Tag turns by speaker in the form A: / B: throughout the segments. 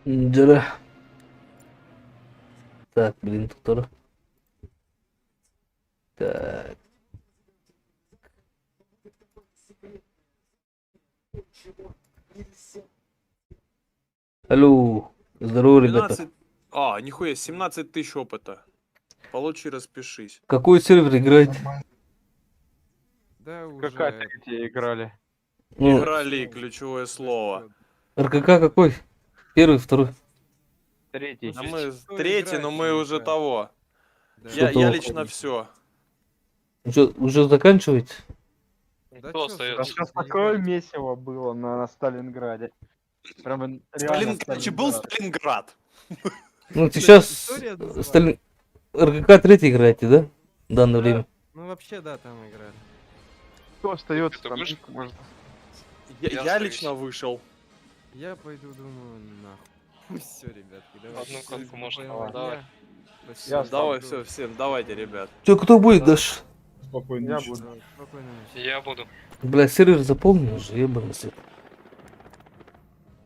A: Джера. Так, блин, тут тоже. Так. Алло. Здорово, ребята.
B: 12... нихуя, 17 тысяч опыта. Получи, распишись.
A: Какой сервер играет?
C: Да уже.
D: Какая третья играли?
A: Ну,
B: Играли, ключевое слово.
A: РКК какой? Первый, второй.
D: Третий.
B: А мы
C: Что
B: третий,
C: играть,
B: но мы
C: что
B: уже
C: играть?
B: того.
C: Да.
A: Что
B: Я
A: того?
B: лично все.
A: Уже заканчиваете?
C: Да
E: Кто
C: чё,
E: остается?
D: Да
C: собственно,
D: сейчас такое
C: заебали?
D: месиво было на Сталинграде. Прям реально
B: Короче, был
D: Сталинград.
B: Сталинград.
A: Ну,
C: Кстати,
A: сейчас
C: история называется.
A: РКК 3 играете, да? В данное время.
C: Ну вообще, да, там играли.
D: Кто остается
E: Ты
D: там?
E: вышел?
D: Может,
B: Я
E: остаюсь.
B: лично вышел.
C: Я пойду, думаю, нахуй. Все, ребятки, давай.
E: Одну катку можно,
C: Спокойного
D: давай.
C: дня. Спасибо.
D: Я
B: Давай,
C: Всё.
B: все, всем, давайте, ребят.
A: Чё, кто будет,
D: Да.
A: Даш?
D: спокойно. Я буду.
C: Давай, спокойной ночи.
E: Я буду.
A: Бля, сервер заполнен уже, ебаный свет.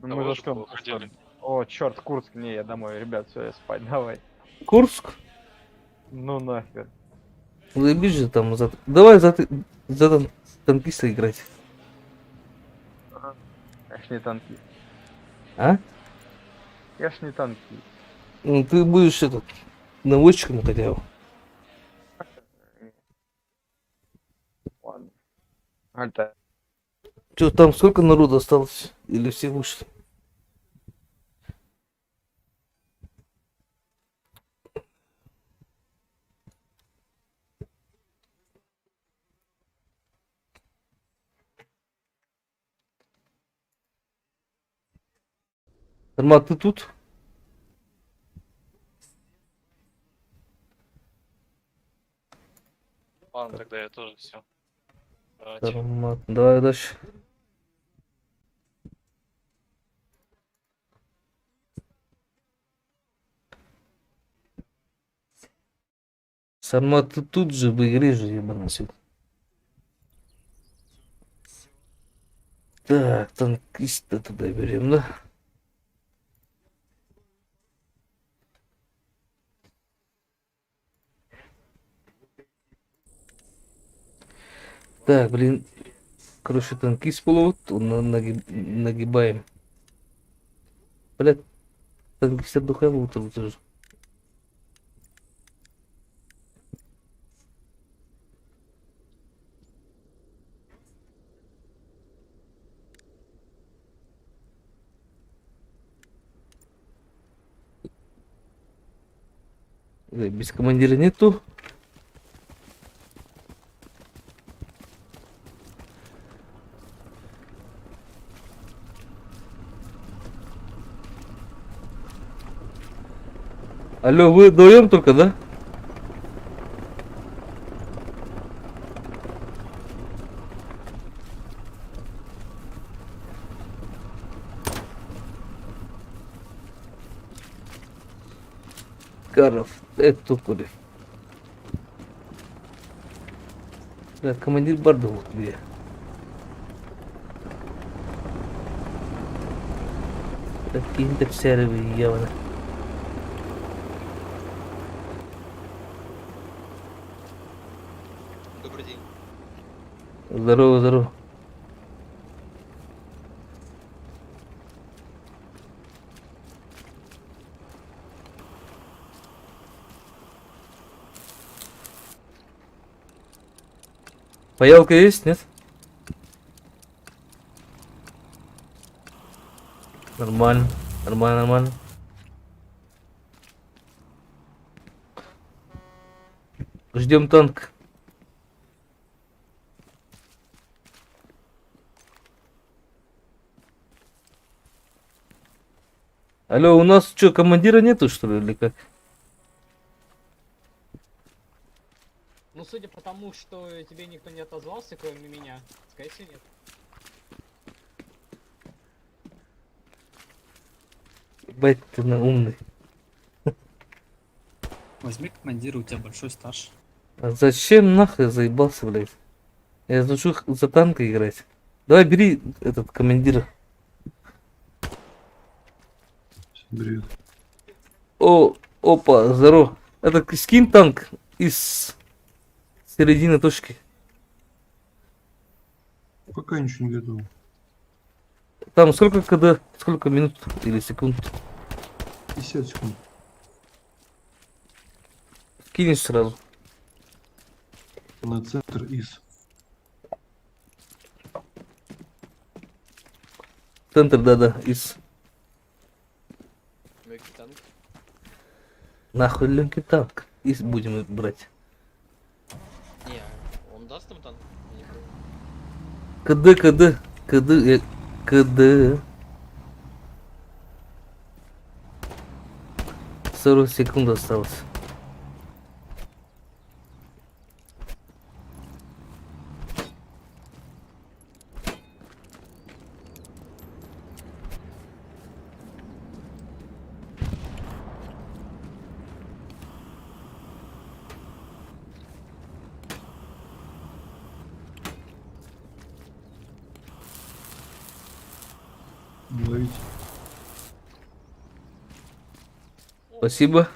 D: Ну,
E: Того
D: мы
E: же
D: заснем.
E: уходили.
D: О, черт, Курск. Не, я домой. Ребят, все, я спать. Давай.
A: Курск?
D: Ну нахер.
A: Заебись же там Давай за танкиста играть.
D: Я ж не танки.
A: А?
D: Я ж не танки.
A: Ну, ты будешь этот наводчиком хотя бы.
D: Ладно. Альта.
A: Чё, там сколько народу осталось? Или все вышли? Армат, ты тут?
E: Ладно, тогда я тоже все. Давайте.
A: Армат, давай дальше. Сармат, ты тут же в игре же, ебаный свет. Так, танкиста туда берем, да? Так, блин. Короче, танкист половод, нагибаем. Блядь, танкист отдыхал вот тоже. Без командира нету. Алло, вы вдвоем только, да? Каров, это тупо. Да, командир Барда вот где. Какие-то серые явно.
F: Добрый день.
A: Здорово, здорово. Паялка есть, нет? Нормально, нормально, нормально. Ждем танк. Алло, у нас что, командира нету, что ли, или как?
F: Ну, судя по тому, что тебе никто не отозвался, кроме меня, скорее всего, нет.
A: Бать, ты умный.
G: Возьми командира, у тебя большой стаж.
A: А зачем нахуй заебался, блядь? Я хочу за танка играть. Давай бери этот командира.
H: Бред.
A: О, опа, здорово. Это скин танк из середины точки.
H: Пока ничего не готово.
A: Там сколько КД, сколько минут или секунд?
H: 50 секунд.
A: Кинешь сразу.
H: На центр из.
A: Центр, да-да, из.
C: Легкий танк.
A: Нахуй легкий танк. Из будем брать.
C: Не, он даст им танк? Я не
A: КД,
C: помню.
A: КД. 40 секунд осталось.
H: Ловить.
A: Спасибо.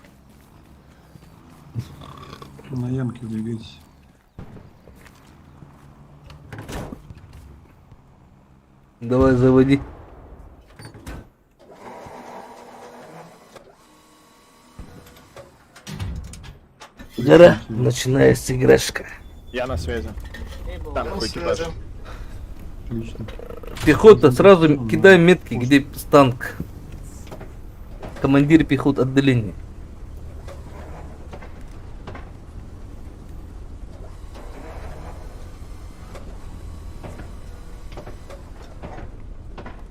H: На ямке двигайтесь.
A: Давай заводи. Гора, начинается играшка.
I: Я на связи.
F: Эй, был.
I: Там какой экипаж?
H: Отлично.
A: Пехота, сразу кидаем метки, где танк. Командир пехот отделения.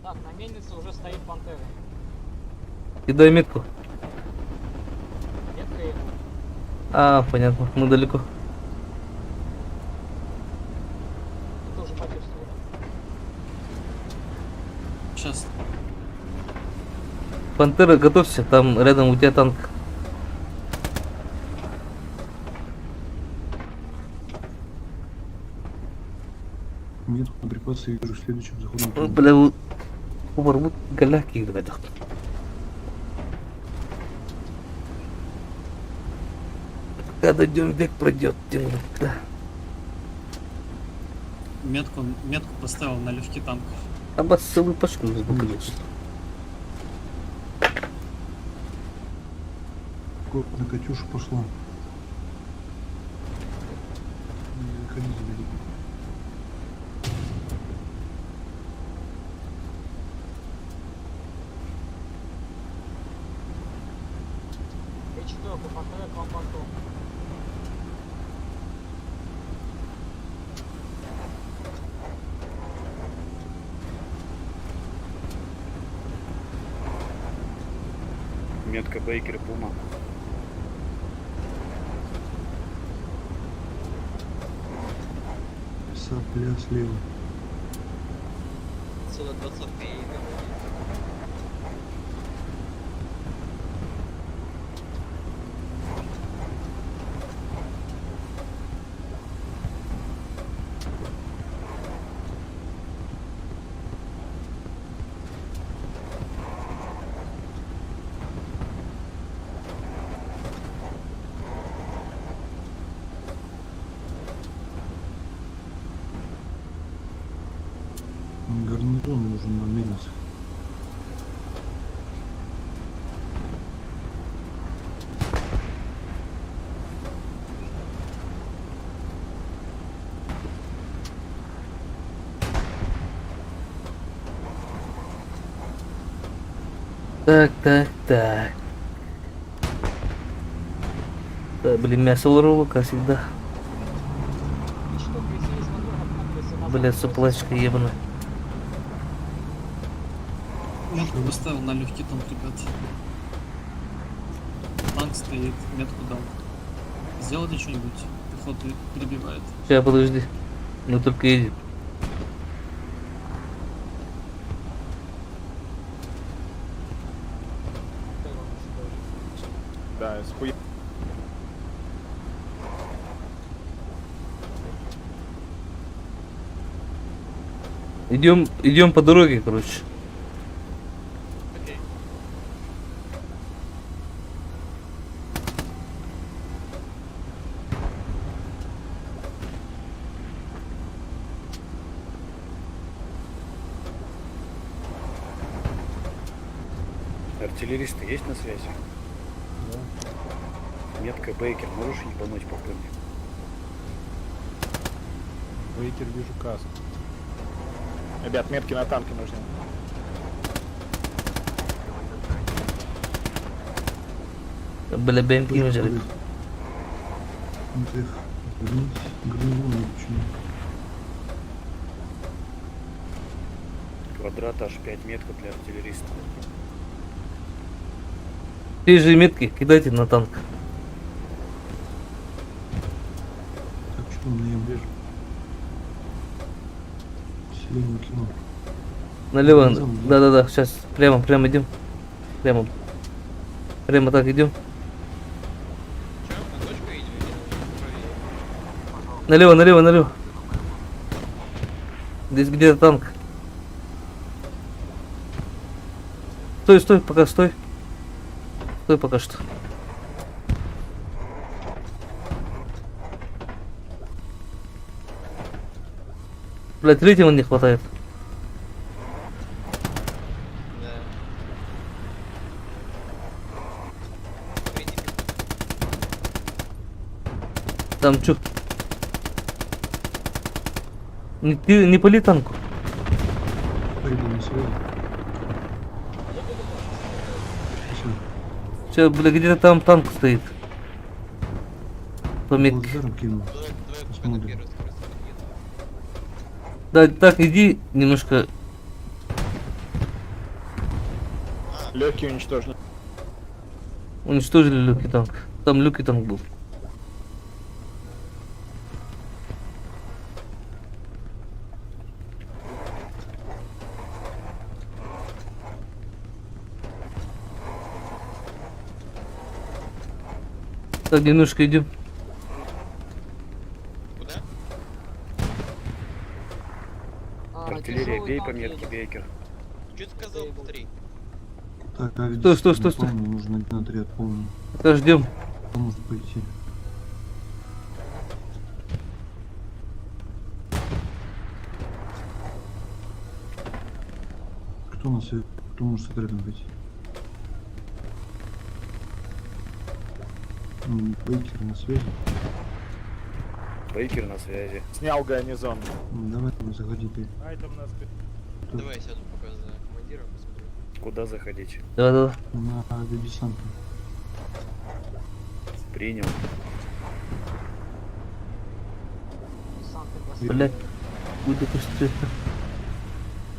F: Так, на мельнице уже стоит пантера.
A: Кидай метку.
F: Метка его.
A: А, понятно, мы далеко.
F: Ты тоже почувствовал.
G: Сейчас.
A: Пантера, готовься, там рядом у тебя танк.
H: Метку на припасы я вижу следующим заходом.
A: Бля, вот галяки в этом. Когда дойдем, век пройдет. Да.
G: Метку поставил на легкий танк.
A: Обоссылый пошли с конечно.
H: На Катюшу пошла. Не выходи за великий.
F: Четверка, пантера к вам бортом.
I: Метка Бейкер и Пума.
H: Сопля слева.
C: Отсюда 20-ка и
H: Гарнизон нужен на минус.
A: Так. Да, блин, мясо воровал, как всегда.
F: И что, если из моторов надписи назад,
A: Бля,
F: то
A: суплачка ебаная.
G: Метку поставил на легкий танк, ребят. Танк стоит, метку дал. Сделайте что-нибудь. Пехота перебивает.
A: Сейчас, подожди. Мы только едем.
I: Да, с хуя...
A: Идем по дороге, короче.
I: Артиллеристы есть на связи? Да. Метка Бейкер, можешь ебануть по пыли? Бейкер, вижу каску. Ребят, метки на танке нужны.
A: Бля, БМП не взяли.
H: МТФ. Вернись. Гарнизон почему?
I: Квадрат H5, метка для артиллериста.
A: Те же метки кидайте на танк.
H: Так что на я вижу. Селение кино.
A: Налево.
H: Гарнизон,
A: Да, сейчас. Прямо идем. Прямо так идем. Налево. Здесь где-то танк. Стой, пока стой. Стой пока что. Блять, третьего не хватает. Там чё? Ты не пали танку.
H: Пойду на связи. Всё.
A: Сейчас, бля, где-то там танк стоит. По метке.
H: Ударом кинул. Посмотрим.
A: Да, так, иди немножко.
I: Легкий уничтожен.
A: Уничтожили легкий танк. Там легкий танк был. Так, немножко идем.
I: Артиллерия, бей по метке Бейкер.
E: Что ты сказал? Повтори.
H: Так, а
A: Стой.
H: полный, нужно один отряд полный.
A: Так, ждем.
H: Кто может пойти? Кто на связи? Кто может с отрядом пойти? Бейкер на связи.
I: Бейкер на связи. Снял гарнизон.
H: Давай, заходи ты.
I: Ай, там нас...
C: Давай я сяду пока за командиром, посмотрю.
I: Куда заходить?
A: Да.
H: На авиадесант.
I: Принял.
A: Блять. Будет быстрее.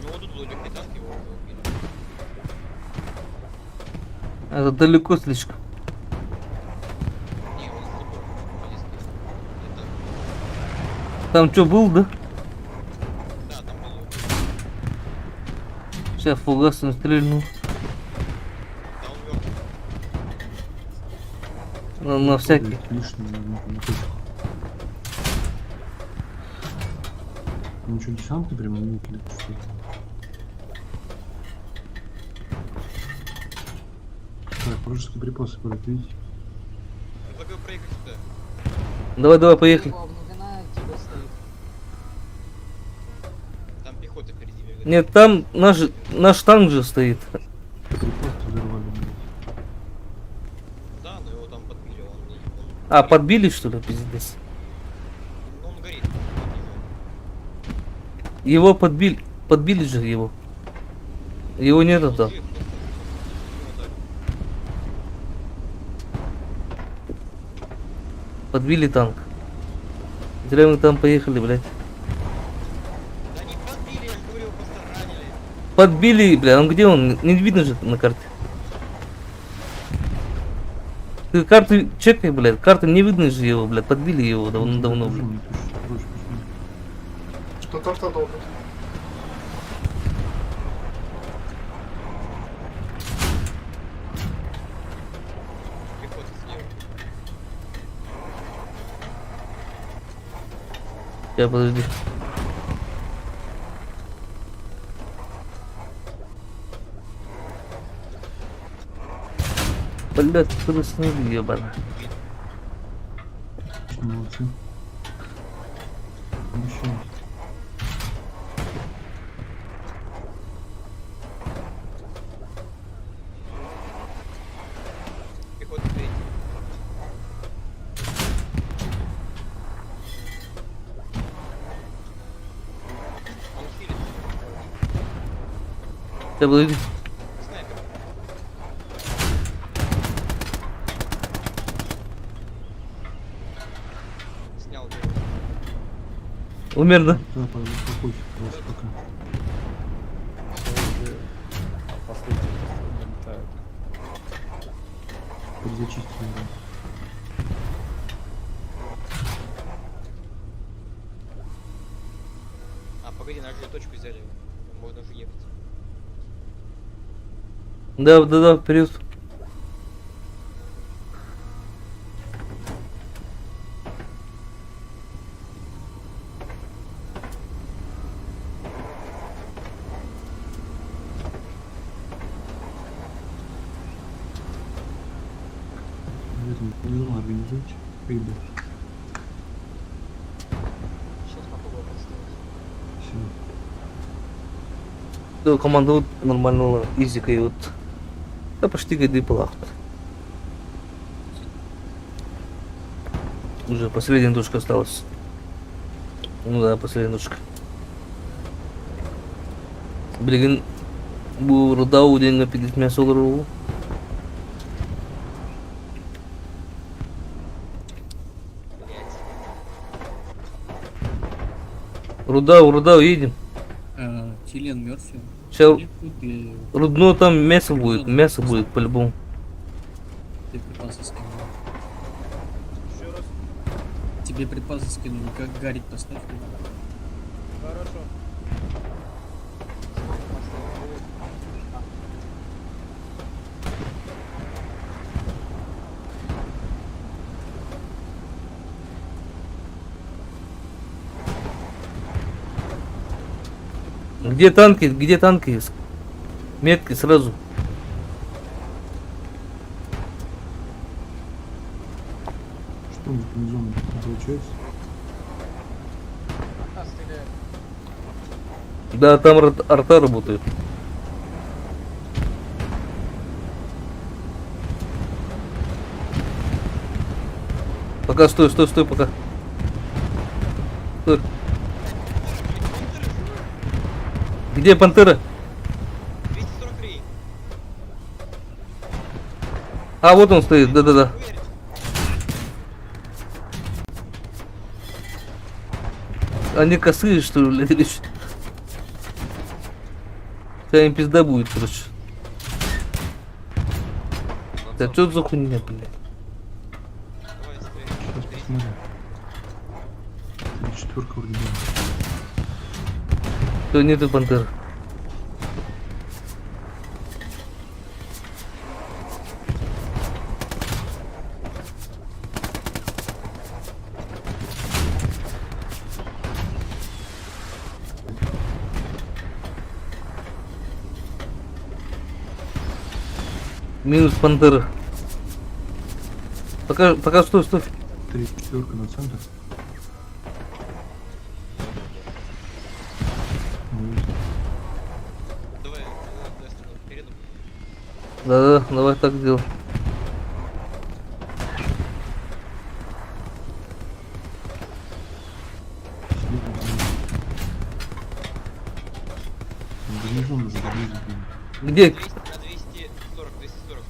C: Ну вот тут был легкий танк, его убили.
A: Это далеко слишком.
C: Не, он с луком близко. Это...
A: Там что был, да?
C: Да, там был лук.
A: Сейчас фугасом стрельнул.
C: Да, он мертв.
A: На всякий.
H: Лишний, на точку. Ну что, десанты прямо не или что? Так, вражеские припасы будут, видите?
C: Предлагаю проехать сюда.
A: Давай, поехали.
C: Там пехота впереди бегает.
A: Нет, там наш танк же стоит.
H: Припасы взорвали, блядь.
C: Да, но его там подбили, он
A: А, подбили что ли, пиздец?
C: он горит.
A: Его подбили же его. Его нету там. Подбили танк. Зря мы там поехали, блядь.
C: Да не подбили, я же говорю, просто ранили.
A: Подбили, бля, он где он? Не видно же на карте. Ты карты чекай, блядь, карты не видно же его, блядь, подбили его давно, блядь.
J: Что-то автодолго.
C: Пехота слева.
A: Я подожди. Блядь, проснули, ебана.
H: Молодцы. Обещаю.
A: Сейчас подойди.
E: Снайпер. Снял первый.
A: Умер, да?
H: Да, успокойся, просто пока.
I: Все уже последние летают.
H: Перезачистили, да.
E: А, погоди, нашу же точку взяли. Можно уже ехать.
A: Да, вперед.
H: Поэтому дела организуйте. Ребят,
F: Сейчас попробую подставить.
H: все.
A: Да, команда вот нормально, изика и вот. Да почти гайды плахт. Уже последняя душка осталась. Ну да, последняя душка. Блин, bu Rudau dia nggak pilih masuk dulu.
E: Блять.
A: Рудау, едем.
G: Тилен мертв.
A: Сейчас
G: Или
A: Рудно там мясо будет по-любому.
G: тебе припасы скинули? Тебе припасы скинули, как гарить поставь.
A: Где танки? Метки сразу.
H: Что у нас гарнизон получается?
F: Пока стреляет.
A: Да, там арта работает. Пока стой, пока. Стой. Где пантера?
E: 243.
A: А, вот он стоит, да.
E: Уверен.
A: Они косые, что ли, блядь, или что? Сейчас им пизда будет, короче. Да что за хуйня, блядь?
E: Давай, стреляй.
H: Сейчас посмотрим. 34 вроде да.
A: Что нету пантер. Минус пантера. Пока стой.
H: 34 на центр. Ну, есть.
E: Давай, Дестон, передом.
A: Да, давай так сделаем.
H: Следуем за ним. Гарнизон уже близко.
A: Где?
E: 200 на 240.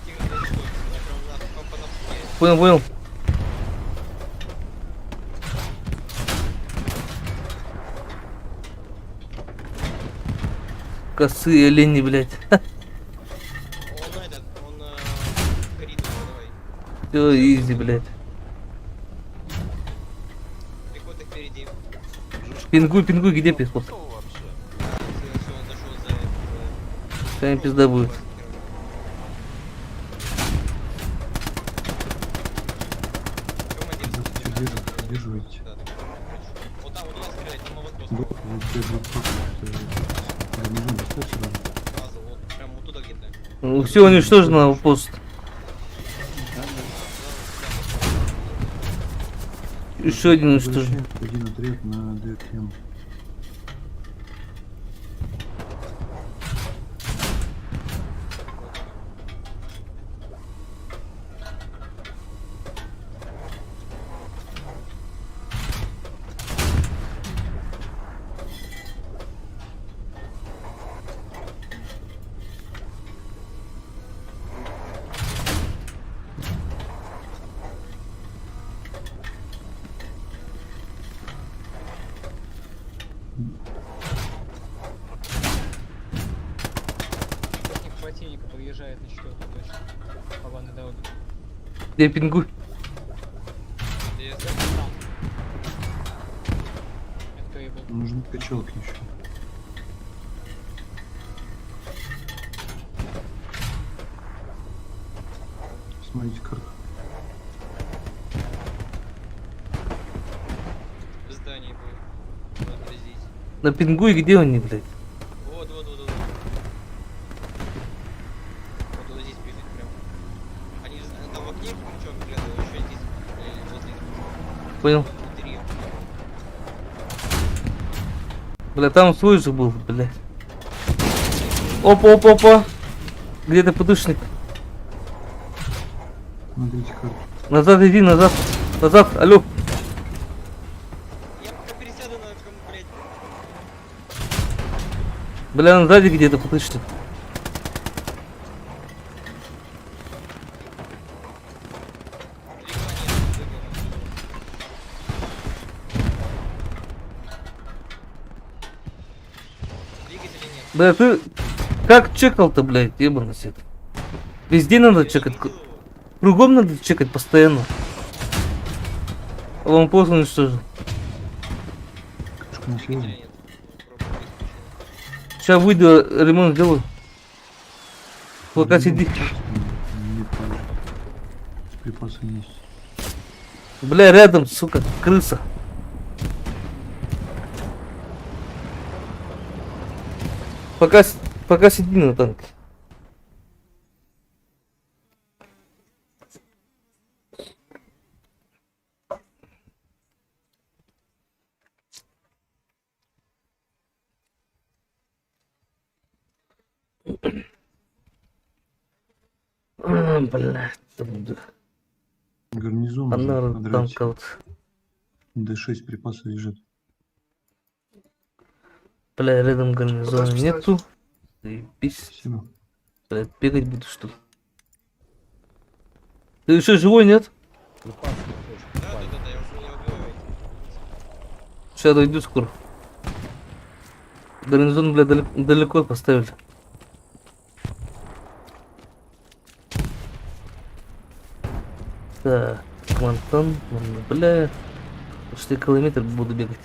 E: Тигр, ты что? Я прям на компанов
A: Понял. Косые олени, блядь.
E: Он коридор, давай.
A: Все, изи, блядь.
E: Приход их впереди.
A: Пингуй, где пехот?
E: Все, он зашел за это.
A: Сейчас им пизда будет.
E: Командир,
H: Сдерживайте.
E: да, так, вот там, вот у нас стреляет, там вот
H: Да,
E: просто
H: вот я буду просто гарнизон достать сразу.
E: база, вот прям вот туда где-то.
A: Ну, все уничтожено, пост. Еще один уничтожен.
H: Возвращаем один отряд на ДФМ.
F: точно. Погоны дороги.
A: Где пингуй?
E: Где
F: Там. Это и был.
H: Нужны качалки еще. Смотрите карту.
E: в здании был? Вот здесь.
A: На пингуй где они, блядь?
E: Вот. Вот здесь бежит прям. Они же там в окне ничего выглядывают, еще здесь возле
A: Понял?
E: внутри.
A: Бля, там свой же был, блядь. Опа. Где-то подушник.
H: Смотрите карту.
A: Назад иди, назад. Алло.
E: Я пока пересяду на кому, блядь.
A: Бля, он сзади где-то подушник.
E: Двигателя нет.
A: Бля, ты как чекал-то, блядь, ебаный свет? Везде надо чекать.
E: Видел его?
A: Кругом надо чекать постоянно. А вам поздно уничтожил.
H: Кашка на
E: Двигателя
H: связи.
E: нет. Пробую выключить.
A: Сейчас выйду, ремонт сделаю. Пока сиди.
H: Нет, тоже. Припасы есть.
A: Бля, рядом, сука, крыса. Пока сиди на танке. Блядь,
H: Гарнизон.
A: она
H: нужно подрать.
A: танка вот.
H: Д6 припасы лежат.
A: Бля, рядом гарнизона нету. Заебись.
H: Спасибо.
A: Блядь, бегать буду что ли? Ты еще живой, нет?
E: Да, я уже не убиваю.
A: Сейчас дойду скоро. Гарнизон, бля, далеко поставили. Так, Квантон, бля. Почти километр буду бегать.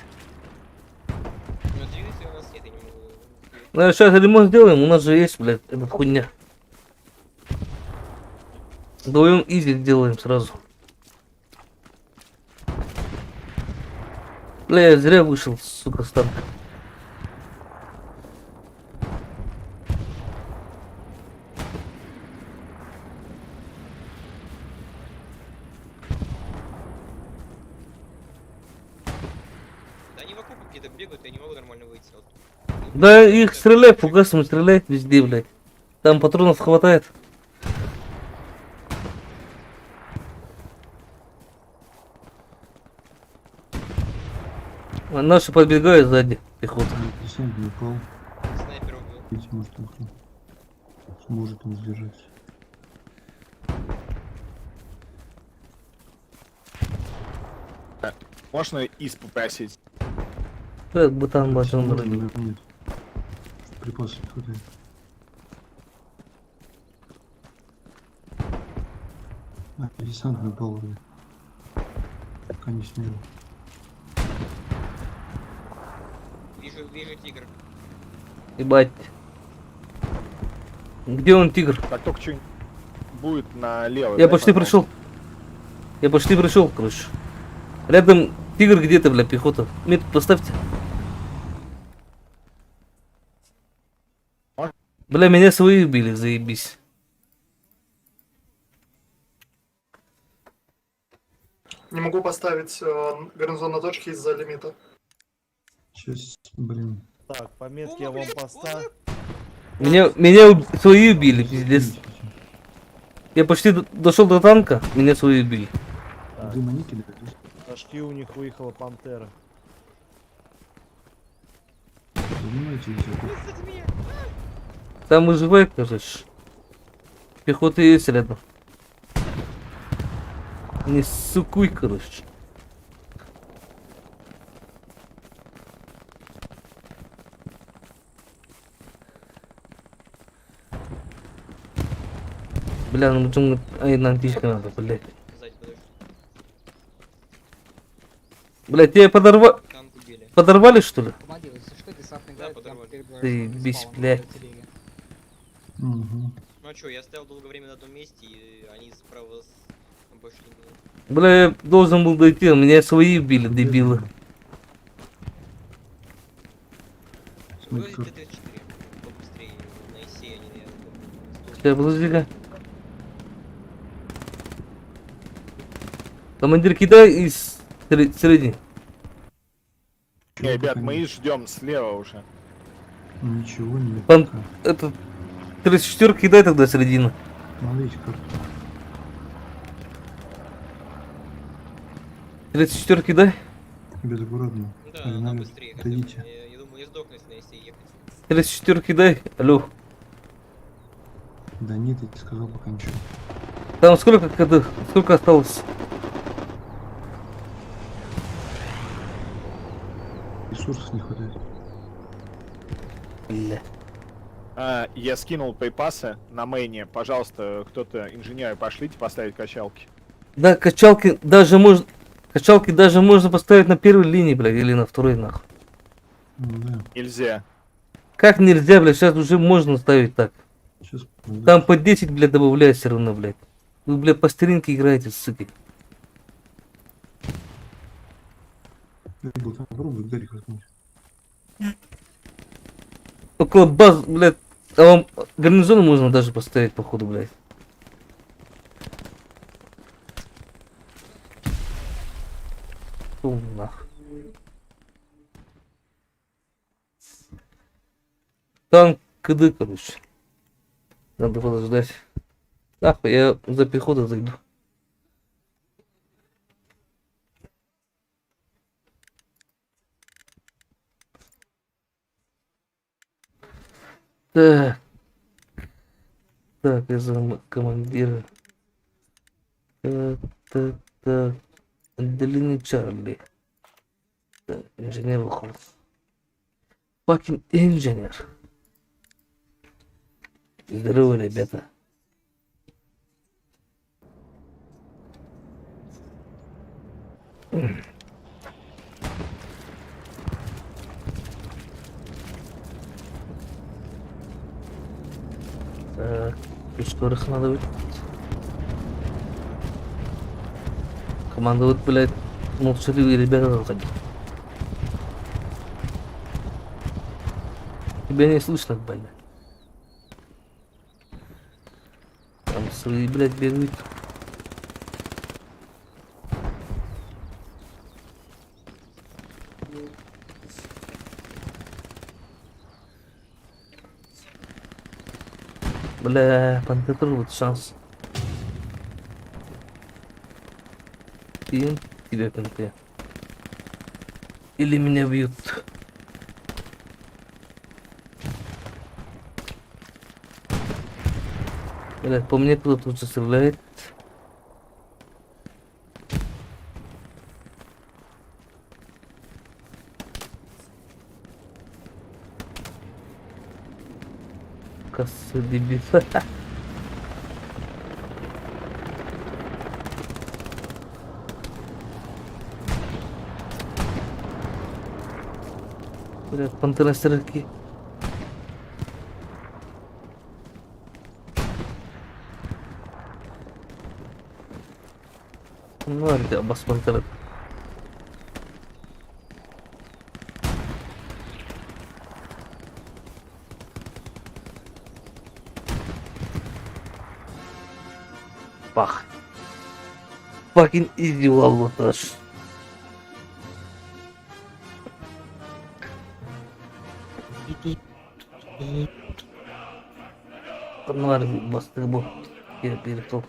E: Но двигателя у нас нет, я не могу.
A: Ну, сейчас ремонт сделаем, у нас же есть, блядь, эта хуйня. Вдвоем изи делаем сразу. Бля, я зря вышел, сука, с танка.
E: Да они вокруг какие-то бегают, я не могу нормально выйти. Вот.
A: Да их стреляй, фугасом стреляй везде, блядь. Там патронов хватает. А наши подбегают сзади, пехота.
H: Десант не упал.
E: Снайпер убил.
H: Видите, может он сможет он сдержаться.
I: Можно из попросить?
A: Как бы там батон
H: Можно,
A: дорогой.
H: наверное, нет. Припасов не хватает. Десант не упал вроде. Пока не снял.
E: Вижу тигр.
A: Ебать. Где он, тигр?
I: Как только что будет налево.
A: Я
I: дай,
A: почти
I: пожалуйста.
A: пришел, короче. Рядом тигр где-то, бля, пехота. Метод поставьте. Бля, меня свои убили, заебись.
J: Не могу поставить гарнизон на точке из-за лимита.
H: Сейчас, блин.
K: Так, пометки я вам поставлю.
A: Меня свои убили, пиздец. Я почти дошел до танка, меня свои убили.
K: Так,
H: Где маники дают?
K: башки у них выехала пантера.
H: Занимайте все.
A: Там выживай, короче. Пехота есть рядом. Не сукуй, короче. Бля, ну почему нам тишка надо, блядь.
E: Сзади, подожди.
A: Блядь, тебя
E: Танк убили.
A: подорвали, что ли?
F: Командир, если что, десантный
E: Да,
F: гайд прям
E: подорвали.
F: перед
A: Ты
F: вашим
A: бись,
F: спавном
A: блядь.
F: артиллерии.
H: Угу.
E: Ну а чё, я стоял долгое время на одном месте, и они справа больше не было.
A: Бля, я должен был дойти, а меня свои убили, дебилы.
E: Вывозить
H: Смотри,
E: Т-34 побыстрее, на ИСе они, наверное,
A: Сейчас, подожди-ка. Командир, кидай из середины.
I: Не, ребят, мы и ждем слева уже.
H: Ничего нет.
A: Пан-
H: пока.
A: Это 34 кидай тогда середину.
H: Смотрите карту.
A: 34 кидай.
H: Безаккуратно.
E: Да,
H: Погнали.
E: она быстрее хотя бы.
H: Отойдите.
E: Я думаю, я сдохну, если на ИСе ехать.
A: 34 кидай. Алло.
H: Да нет, я тебе сказал пока ничего.
A: Там сколько осталось?
H: Ресурсов не хватает.
A: Бля.
I: Я скинул припасы на мейне. Пожалуйста, кто-то, инженеры, пошлите поставить качалки.
A: Да, качалки даже можно поставить на первой линии, блядь, или на второй, нахуй.
H: Ну да.
I: Нельзя.
A: Как нельзя, блядь, сейчас уже можно ставить так.
H: Сейчас.
A: Там по 10, блядь, добавляют все равно, блядь. Вы, блядь, по старинке играете, суки.
H: Там попробуй Гарик воткнуть.
A: Около баз, блядь, а вам гарнизону можно даже поставить, походу, блядь. Фу, нахуй. Танк КД, короче. Надо подождать. Нахуй, я за пехоту зайду. Так. Так, я за командира. Так. Отделение Чарли. Так, инженер выходит. Fucking инженер. Здорово, ребята. Так, и скорых надо быть. Командовать, блядь, молчаливые ребята заходи. Тебя не слышно, блядь. Там свои, блядь, бегают. Бля, подготовить шанс. И тебе конте. Или меня бьют. Бля, по мне кто-то тут стреляет. Косой дебил. Бля, пантера сороки. Ну, это бас пантера. Пах. Fucking easy лавотаж. Пануар баскетбол. Я перешел.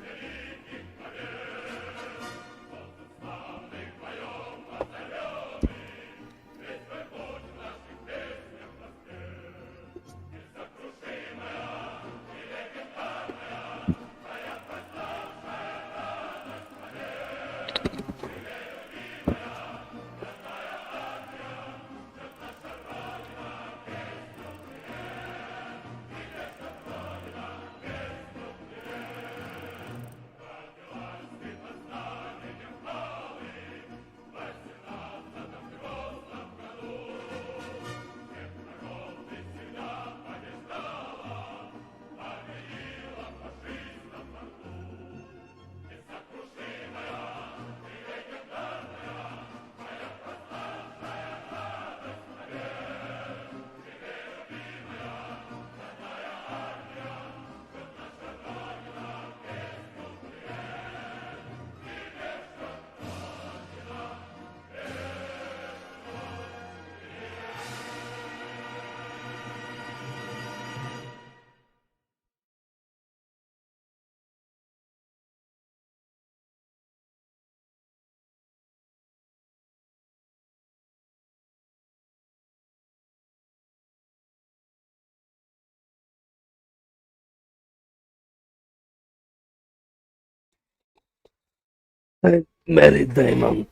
A: Mary Diamond.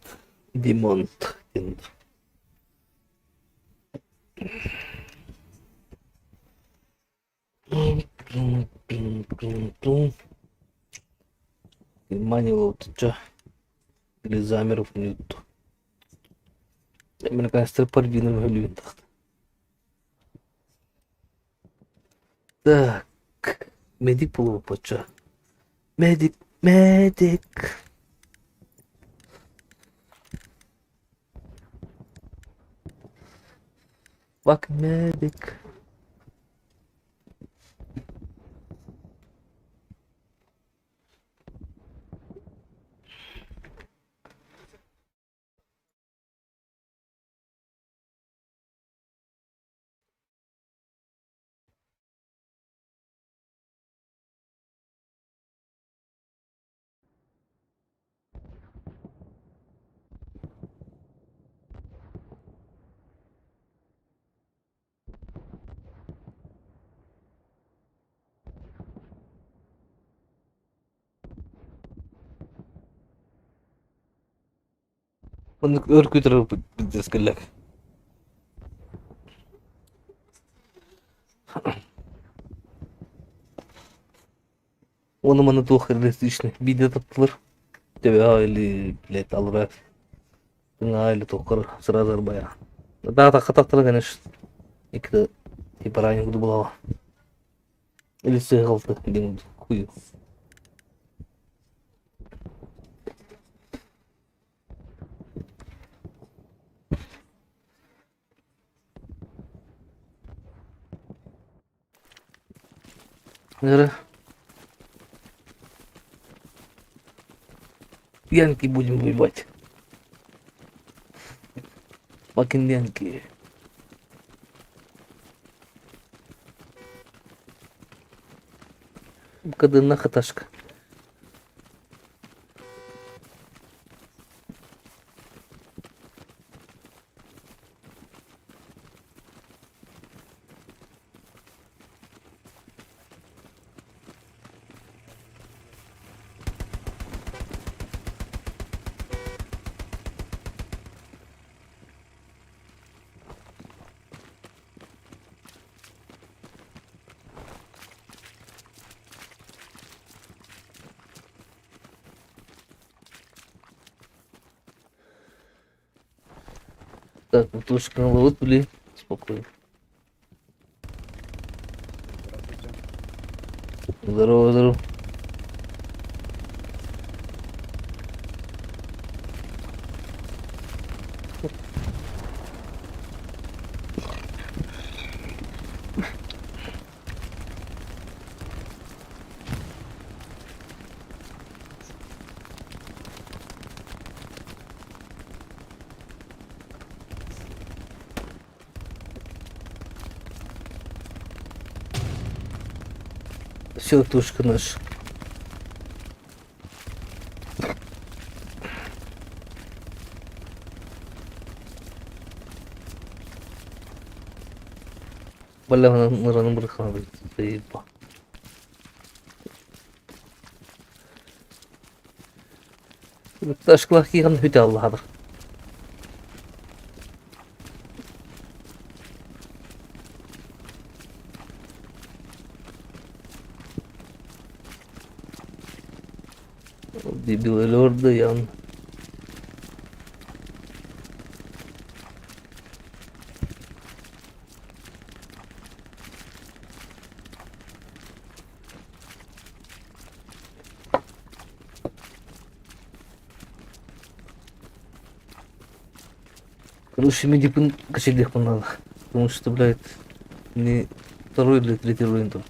A: Dimond. Внимание, вот что. Или замер в минуту. Я наконец-то подвинул в лентах. Так. Медик полу поча. Медик. Fuck медик. Onu örgütür bizdeskiler. Onu bana çok realistik video tatlılar. Tabii aile bilet alır. Aile tokar sıralar bayağı. Daha da kataktalı geniş. İki de iparayın kudu bulava. Elisi kaldı. Dilim kuyu. Нера. Янки будем воевать. Янки. Кадына хаташка. Так, тушка на ловут, блин. Спокойно. Здорово. Все, тушка наша. Бля, на рано брехала, заебал. Ташклах кихан хүтэ алла хадар. Дебилы лорды ян. Короче, мне дипын качелек надо. Потому что, блядь, не второй или третий уровень только.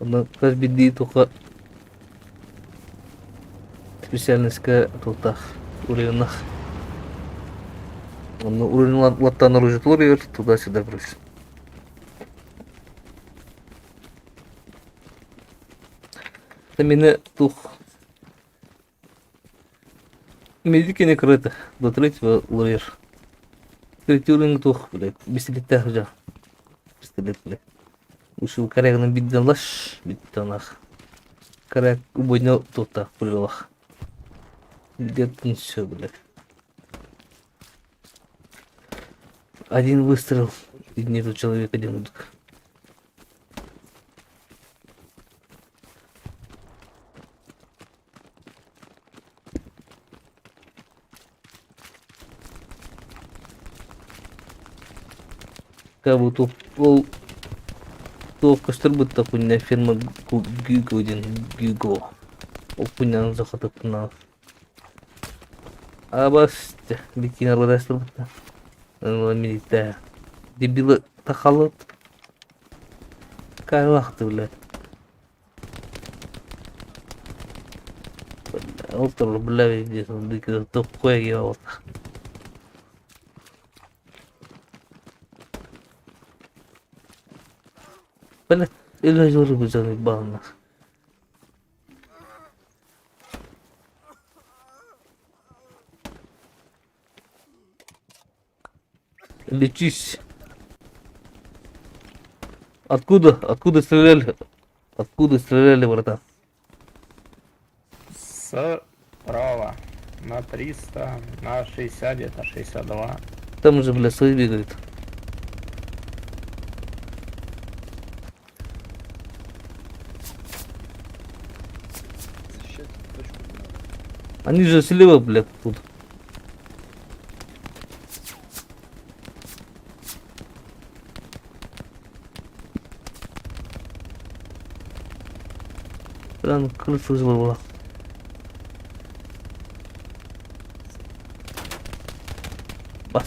A: Она каждый день только специальность тут уровнях. Он уровень лата наружу творит, туда-сюда короче. Это меня тух. Медики не крыты до третьего уровня. Третий уровень тух, блядь, пистолет уже. Пистолет, блядь. Лучше у коряга на биддан лаш, бидданах. Коряг убойно тут-то, пулилах. Где-то все, блядь. Один выстрел, и нету человека, один удок. Как будто пол... Только чтобы такой фирма Гюго один, Гюго. Опынян захотып на. А басте, бикин арбадастыр бутта. Ламита. Дебилы тахалып. Кай вақты, блядь. Олтыр, блядь, здесь, дикий, топ кое вот. Блядь, или журы бы заебал нас. Лечись. Откуда? Откуда стреляли? Откуда стреляли, братан?
G: Справа. На 300, на 60, где-то 62.
A: Там уже, бля, свои бегают.
D: Защищать точку не надо.
A: Они же слева, бля, тут. Прям крышу взорвала. Бас.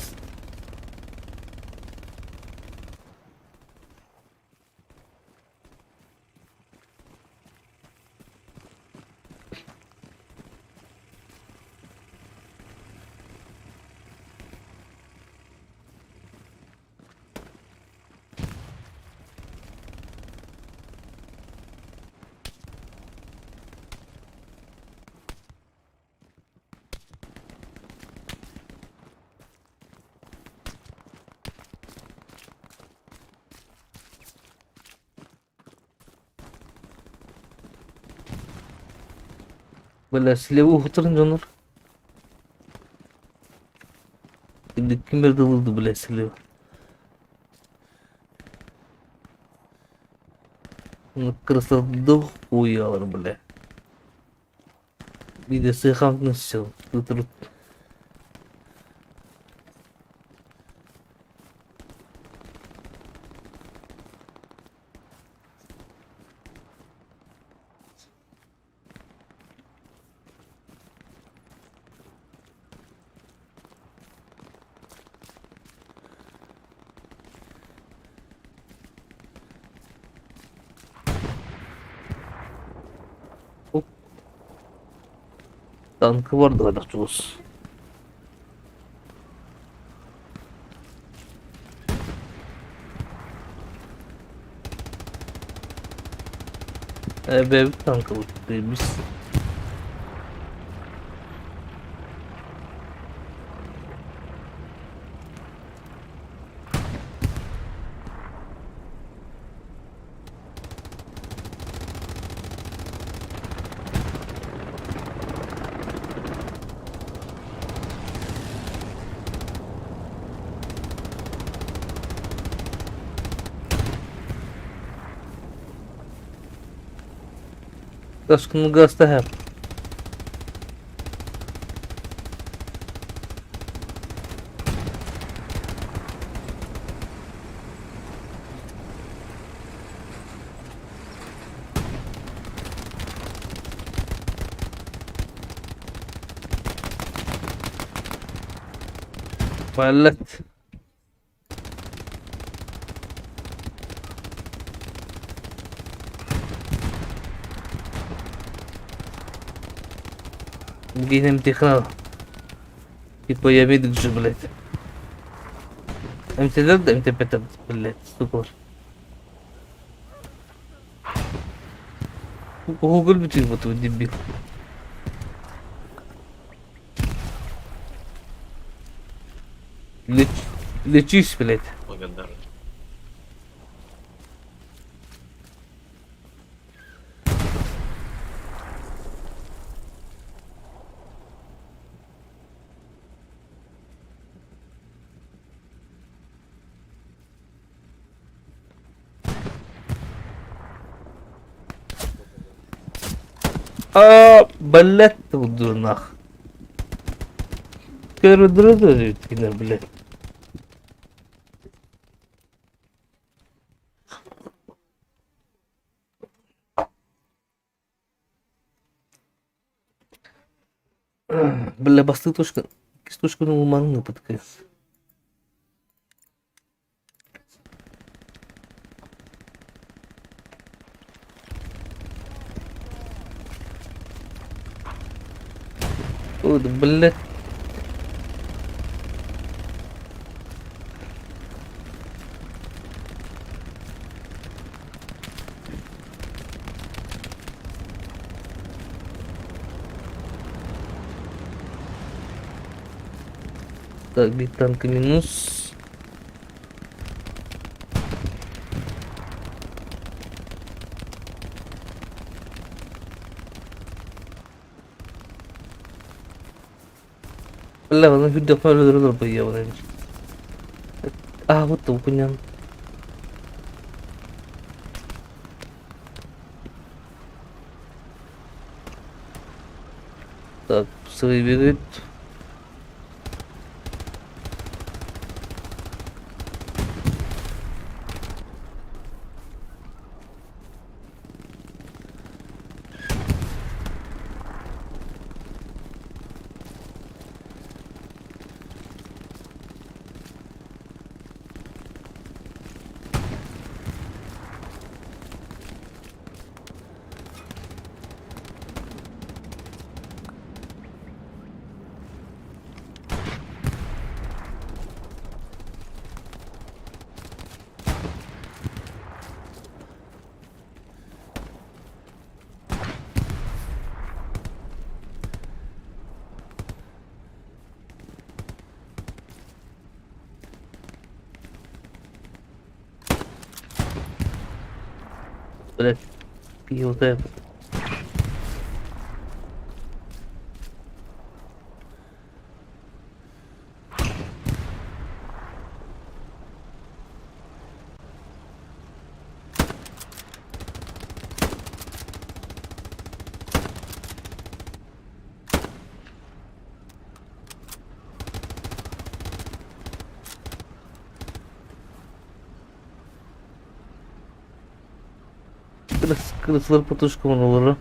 A: Бля, слева отырын жанар. Кимерді вылды, бля, слева. Ну, красота хуялар, бля. Биде сыйхамтын все. Тут. Tankı vardı kadar Benim tankı buradaymış. Kaskını gazda hep. Vallahi. Бегай имтихан. Типа я видел же, блядь. МТ-4 да МТ-5, блядь, сука. Гугл битый вот дебил. Лечись, блядь.
E: Благодарен.
A: Блять, тут дурнах. Короче, блять. Бля, басты тушка. Кистушка на уманну подказ. Вот, блядь. Так, бит танка минус. Бля, она видео файлы появилась. Вот то понятно. Так, свои бегают. Блять, пил вот это. Kılıçları patuşku manaları.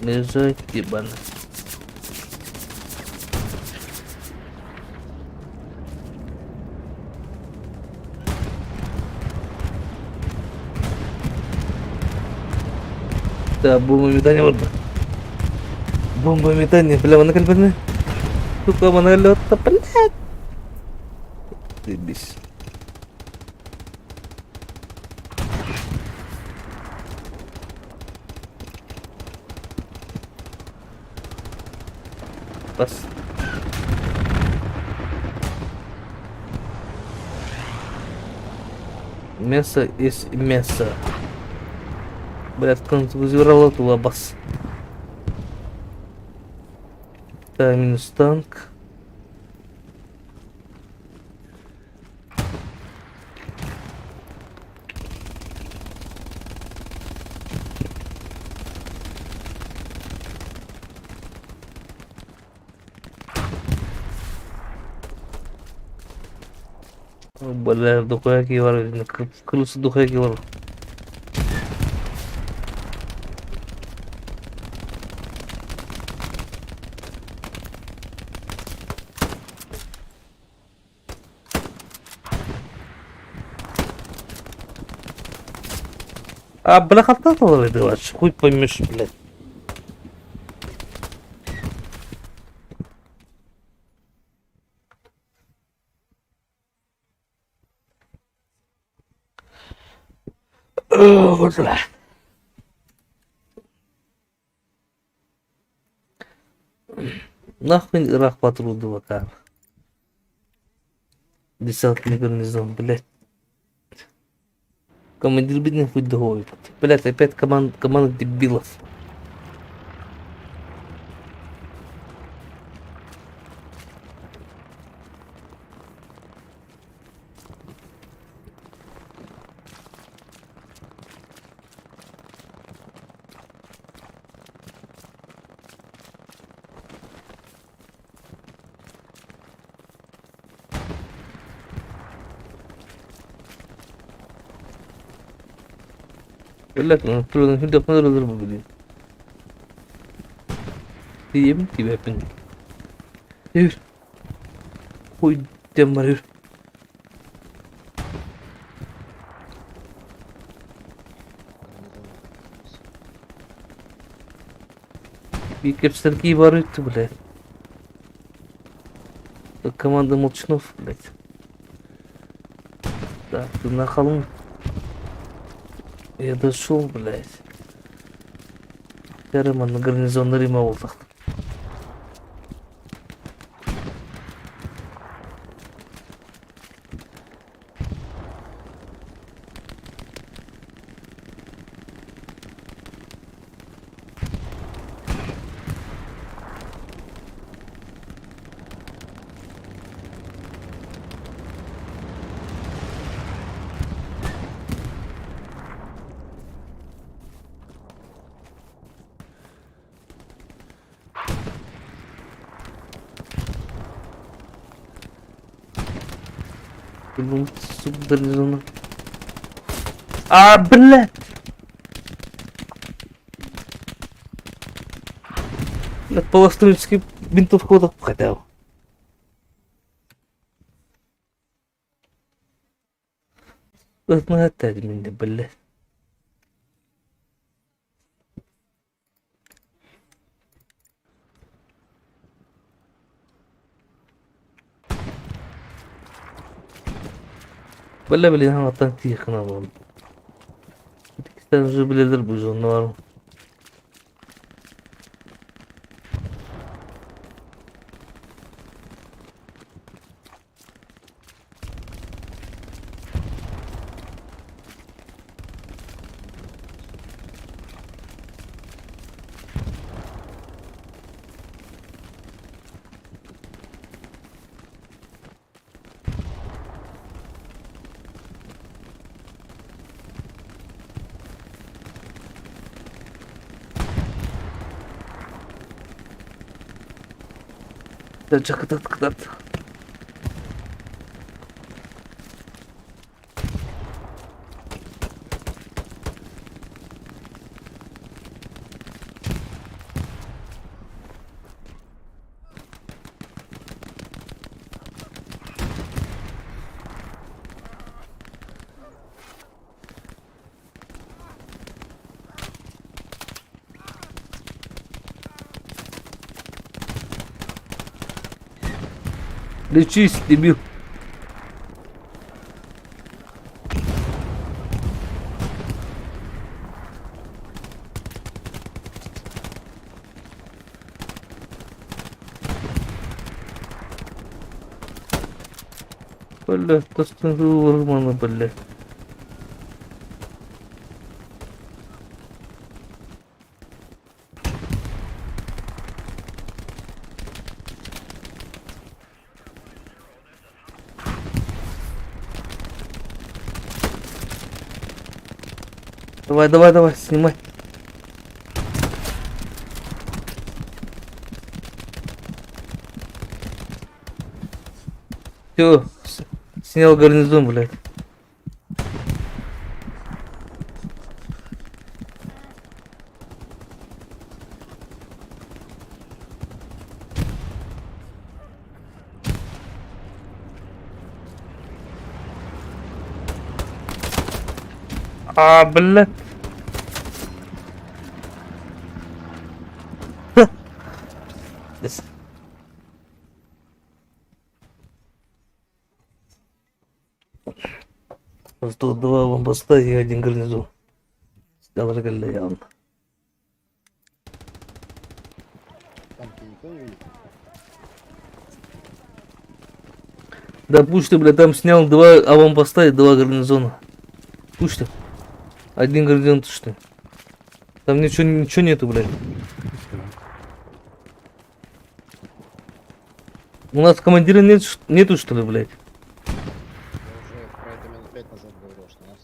A: Лежать ебано. Да, бомбометание вот. Бомбометание, бля, вона кальпerne. Сука, вона лёта, блядь. Ты бись. Пас. Мясо есть мясо. Блядь, контузировала туда бас. Да, минус танк. Бля, духая кивар, крыса духая кивар. Бля, хата надо выдавать, хуй поймешь, блядь. Вот бля. Нахуй рах патруду вакар. Десятый гарнизон, блядь. Командир бедных будет другой. Блять, опять команда дебилов. Блять, ну трудно видно, надо блин. Ты ем тебя пин. Юр. Хуй демарю. Викерстерки воруют, блядь. Как команда Молчанов, блядь. Так, ты на холм. Я дошел, блядь. Ярыман на гарнизон Рима олдық. Блин, сука, гарнизона. А, блядь! На полострельский винтов хода хотел. Вот мы опять, блядь. Блин, она так тихо на вон. Там же, блядь, был норм. Да, когда-то. Лечись, дебил. Блядь, остановил Романа, блядь. Давай, снимай. Все, снял гарнизон, блядь. А, блядь. Просто два бомбоста и один гарнизон. Снял регалион. Да пусть ты, блядь, там снял два аванпоста и два гарнизона. Пусть ты. Один горизонт что? Там ничего нету, блядь. У нас командира нету что ли, блядь?
C: Я уже про это минут 5 назад говорил, что у нас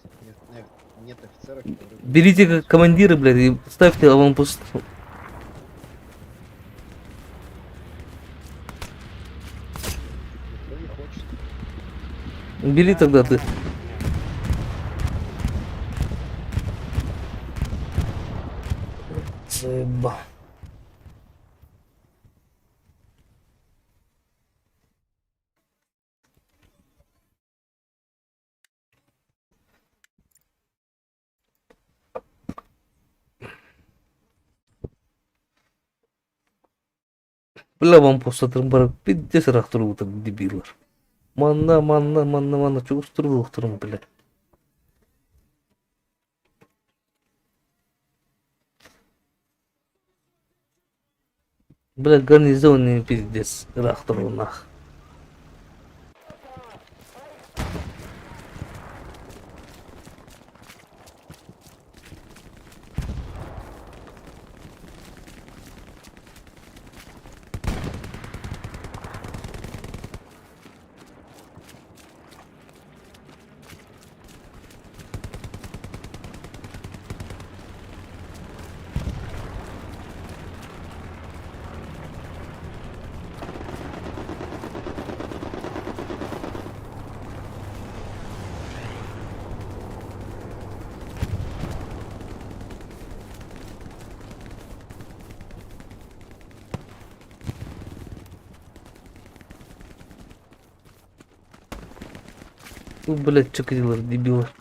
C: нет офицеров, которые...
A: Берите командира, блядь, и ставьте аванпост.
C: Никто не хочет.
A: Бери тогда ты. Заеба. Бля, вам просто тырмбарак пиздец рахтыру так дебилар. Манна, чего стырылыктырым, бля. Бля, гарнизонный пиздец рахтыру нах. Ну, блядь, чекрилар, дебилар.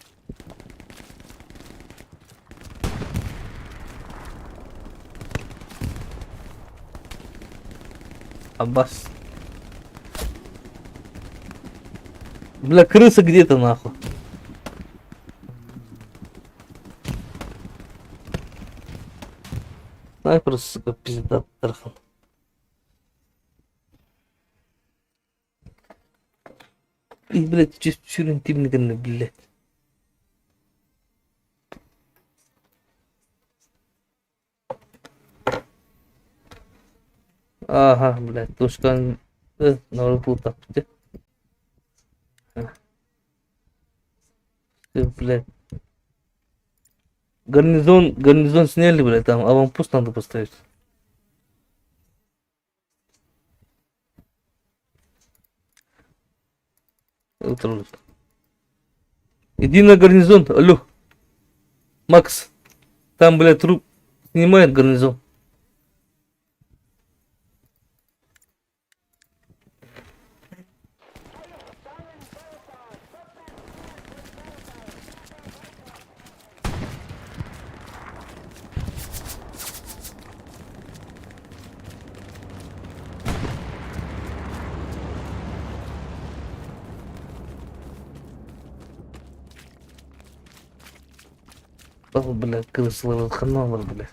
A: Аббас. Бля, крыса где-то нахуй. Снайпер, сука, пизда, тархан. И, блядь, чисто интимный, блядь. Ага, блядь, тушкан... Надо было так, где? Блядь. Гарнизон сняли, блядь, там аванпост надо поставить. Иди на гарнизон, алло. Макс, там, блядь, труп снимает гарнизон. Блядь, крысовый канал, блядь.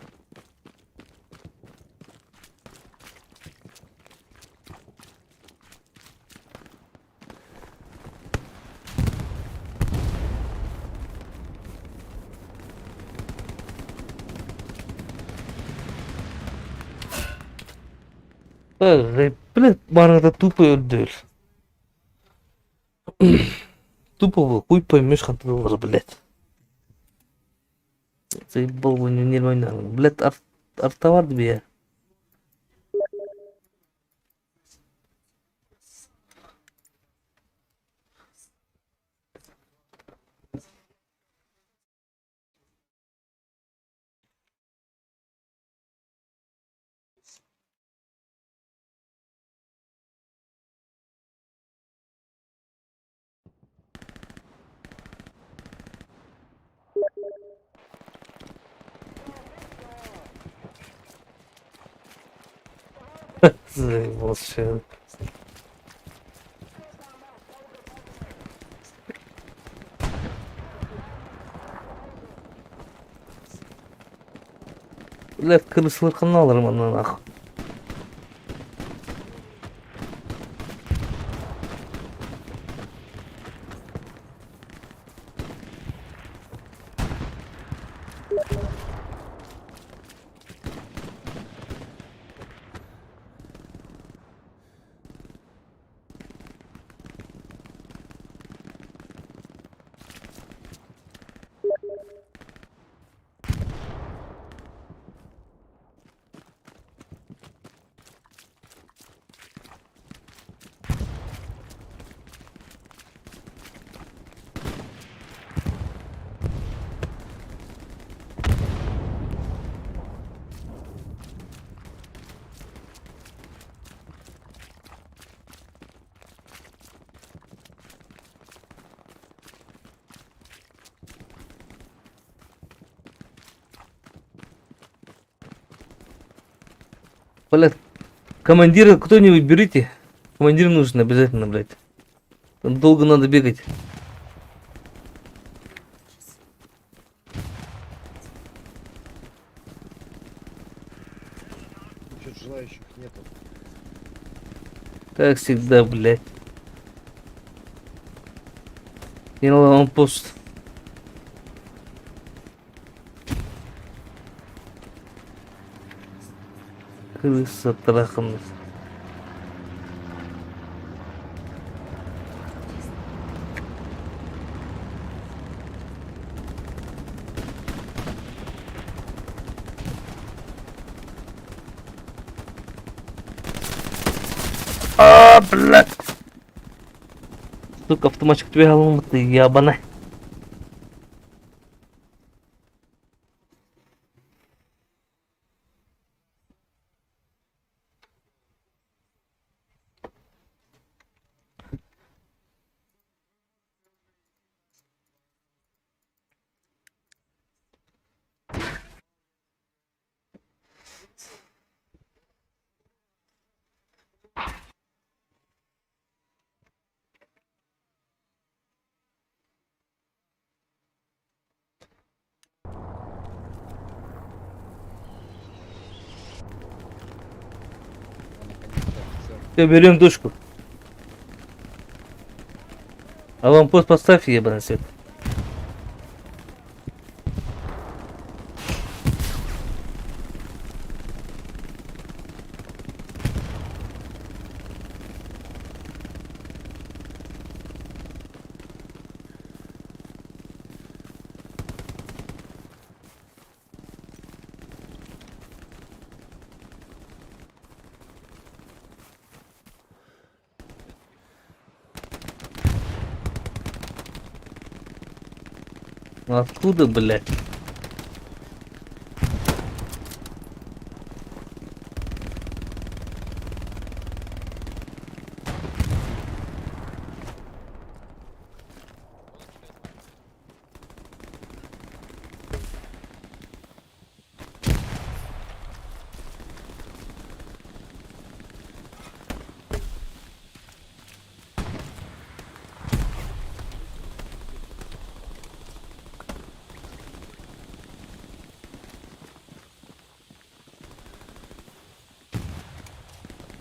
A: Блядь, барада тупо öldür. Тупо хуй поймешь, хантылар, блядь. Заебал бы не нормально. Блядь, арта var bir ya. Заебал все. Блядь, крысовый канал, Роман, нахуй. Блядь, командира кто-нибудь берите. Командир нужен обязательно, блядь. Там долго надо бегать.
C: Что-то желающих нету.
A: Как всегда, блядь. Принял аванпост. Крыса траханная. Блядь. Сука, автоматчик тебе голову, ты ябаная.
C: А наконец-то офицер.
A: Все, берем душку. Аванпост поставь, ебаный свет. Ну откуда, блядь?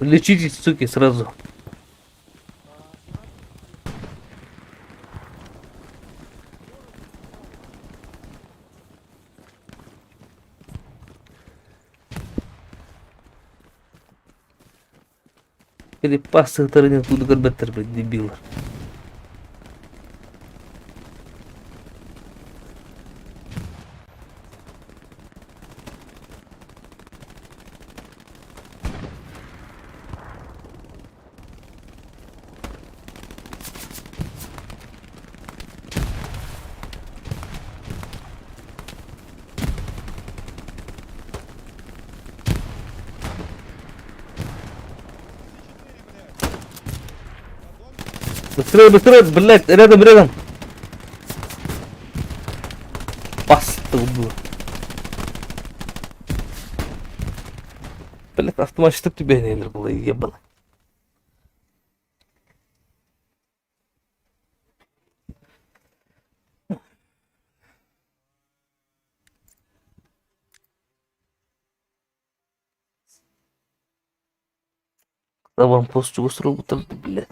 A: Лечитесь, суки, сразу. Перепасы интернет буду горбатер, блядь, дебилы. Быстрее, быстрее, блядь, рядом, рядом. Паста убил. Блядь, автомат, что тебя не было, ебано. Да вам просто устроил, блядь.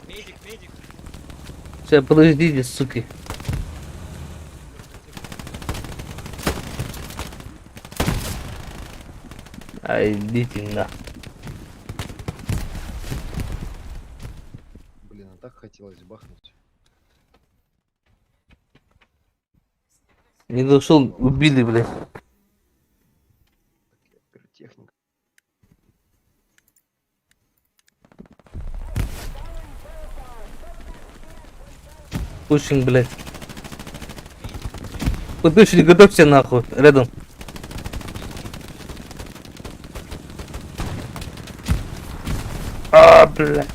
E: Медик, медик.
A: Сейчас, подождите, суки. Ай, идите на.
C: Блин, а так хотелось бахнуть.
A: Не дошел, убили, блядь. Пушинг, блядь. Подушник, готовься нахуй. Рядом. А, блядь.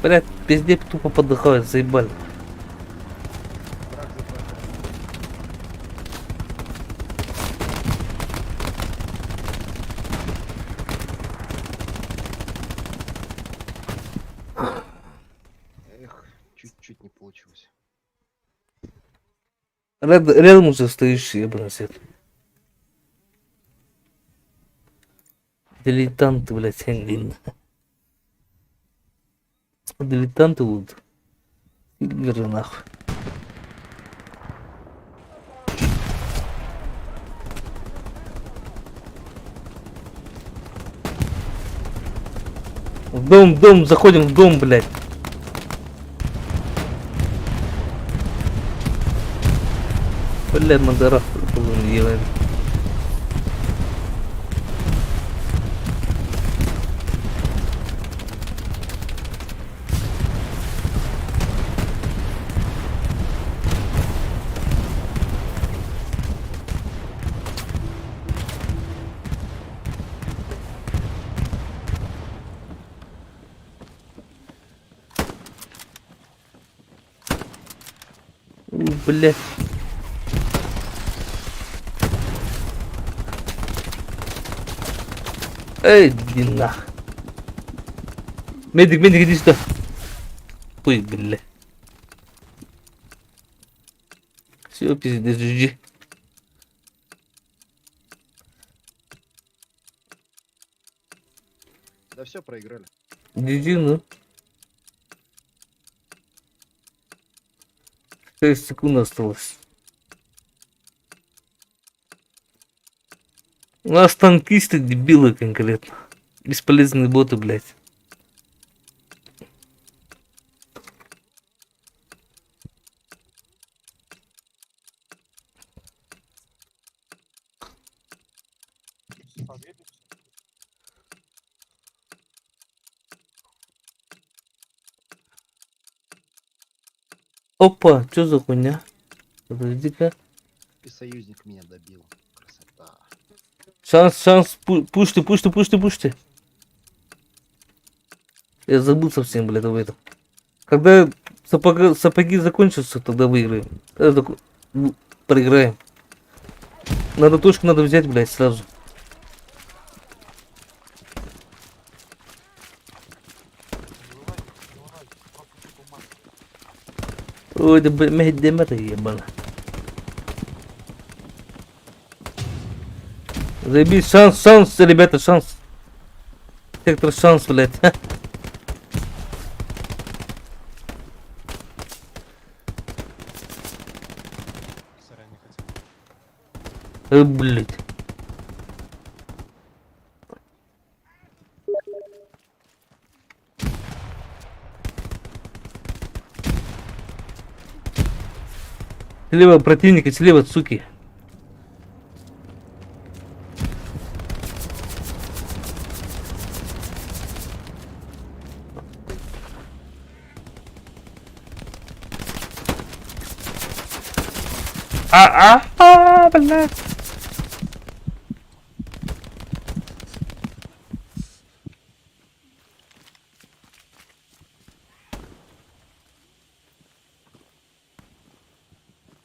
A: Блядь, везде тупо подыхают, заебали.
C: Эх, чуть-чуть не получилось.
A: Рядом уже стоишь, ебаный свет. Дилетанты, блядь, видно. Дилетанты вот. Игры нахуй. В дом, заходим в дом, блядь. Блядь, модератор, блин, делает. Блядь. Эй, иди нах. Медик, иди сюда. Ой, блядь. Все, пиздец, GG.
C: Да все, проиграли.
A: GG, ну. 6 секунд осталось. У нас танкисты дебилы конкретно. Бесполезные боты, блядь. Опа, что за хуйня? Подожди-ка.
C: И союзник меня добил. Красота.
A: Шанс, пушьте. Я забыл совсем, блядь, об этом. Когда сапоги закончатся, тогда выиграем. Проиграем. Точку надо взять, блядь, сразу. Ой, да, блядь, демета ебана. Заебись, шанс, ребята, шанс. Сектор шанс, блядь. Блядь. Слева противника, слева, суки. Блядь.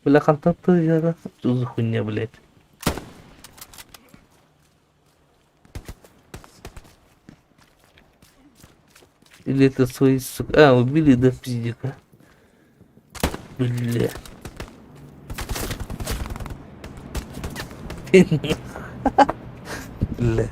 A: Бля, контакты, я. Что за хуйня, блядь? Или это свои, сука. А, убили, да, пиздика. Бля. Бля.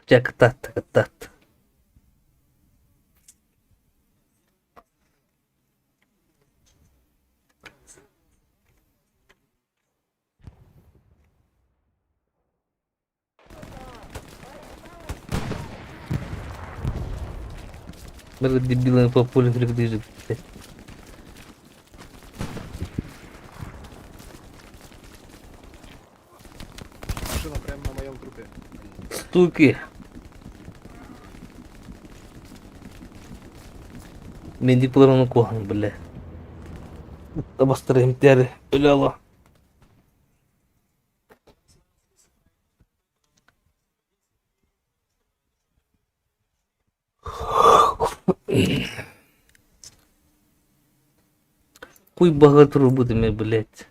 A: Чак-тат-тат-тат. Блядь, дебилами по полю движет, блядь.
C: Машина прямо на моем трупе.
A: Суки. Мендикларını koyun bile. Tabastırayım deri. Öyle Allah. Хуй богатыру будем, блядь.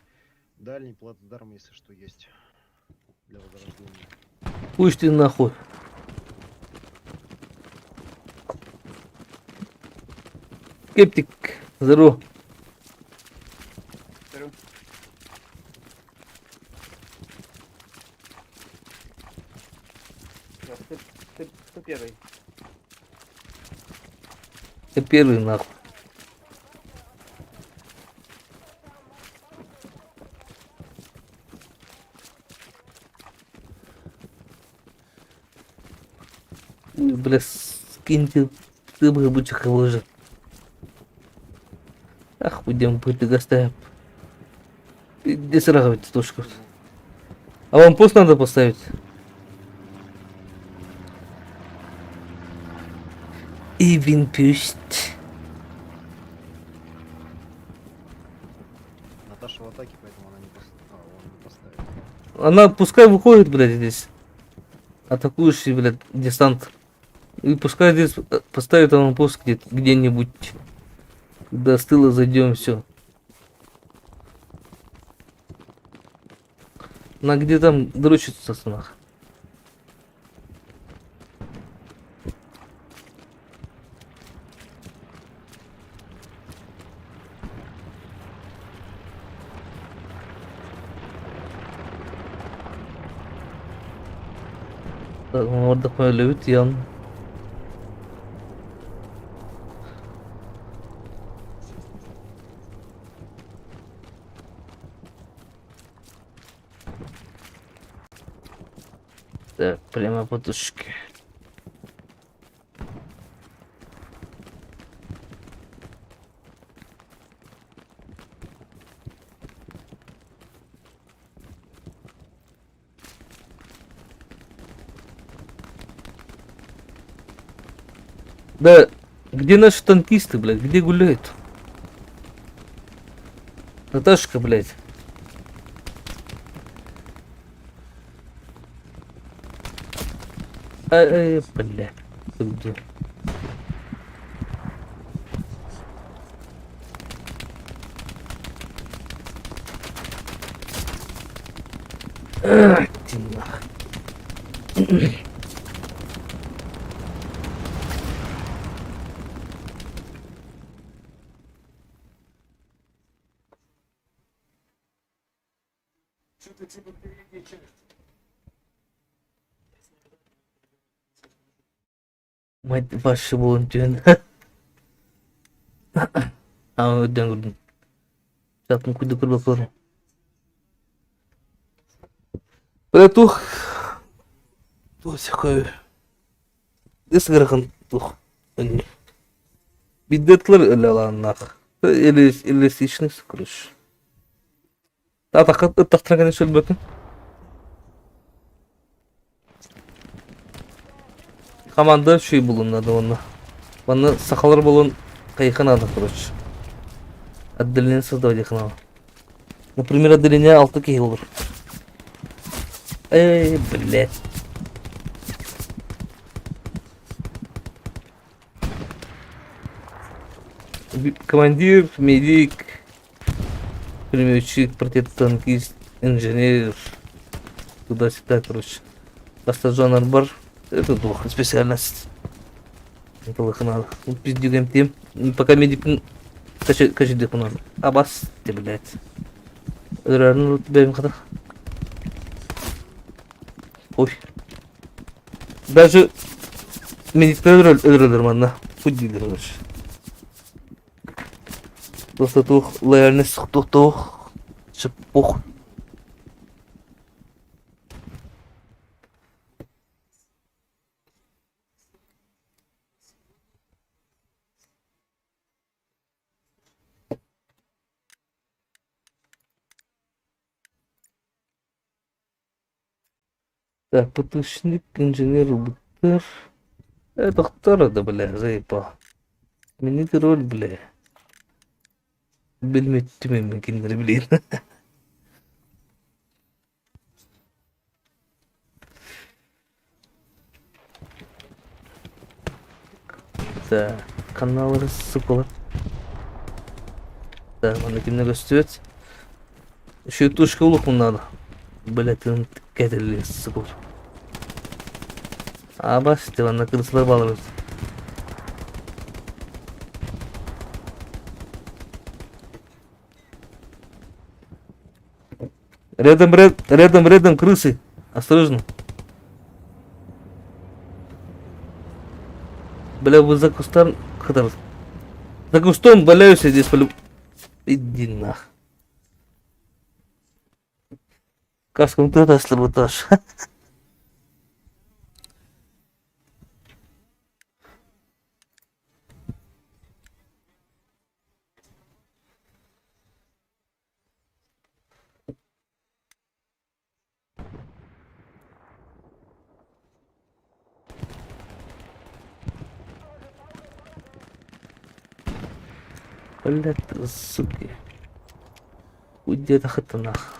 C: Дальний плацдарм, если что, есть. Для возрождения.
A: Пусть ты нахуй. Скептик, здорово.
D: Кто первый?
A: Ты первый нахуй. Ой, бля, скиньте ты бычок выжит. Ах, будем быть гостям. Иди сразу тушку. А вам пост надо поставить? И вин пусть.
C: Наташа в атаке, поэтому она не поставит. А, он не поставит.
A: Она пускай выходит, блядь, здесь. Атакующий, блядь, десант. И пускай здесь поставит аванпост где-нибудь. До стыла зайдем, все. На где там дрочится нах? Orada böyle bir yan. Так, прямо подушки. Да, где наши танкисты, блядь? Где гуляют? Наташка, блядь. Блядь. Ты где? Ты нахуй. Mать вашу волонтёрин. А, öden gördüm. Zaten kuydu kırbakladım. Böyle tuh. Tuh sakıyor. Desgırgın tuh. Biddetler öyle alanlar. Elesi işini sıkılış. Daha takat ıttaktına kadar şöyle bakın. Команда şey bulundu onunla. Bana сахалар bulun кайхы надо, короче. Отделение создавать их надо. Например, отделение 6 кило. Блядь. Командир, медик, пулеметчик, противотанкист, инженер. Туда-сюда, короче. Стажан арбар. Это плохо, специальность. Это лыха надо. Пиздюгаем тем. Пока медик качать надо. А бас, ты, блядь. Öldürürüm benim kadar. Oy. Ben şu minikleri öldürürüm anla. Bu değildir. Просто тух лояльность тух чепух. Так, потушник, инженер, бутер. Это кто это, бля, заебал. Мне роль, бля. Bilmem mümkünleri bileyim. Так, каналы рассыпало. Так, он kimde gösteriyor. Şu tuşka uluk bunlar. Böyle tın getirili sıkılır. Aa bak işte bana kırısılar bağlanır. Рядом крысы. Осторожно. Бля, вы за кустом... За кустом валяюсь здесь полю... Иди нах. Каском ты даст саботаж. Блять, суки. Уйди это хоть нах.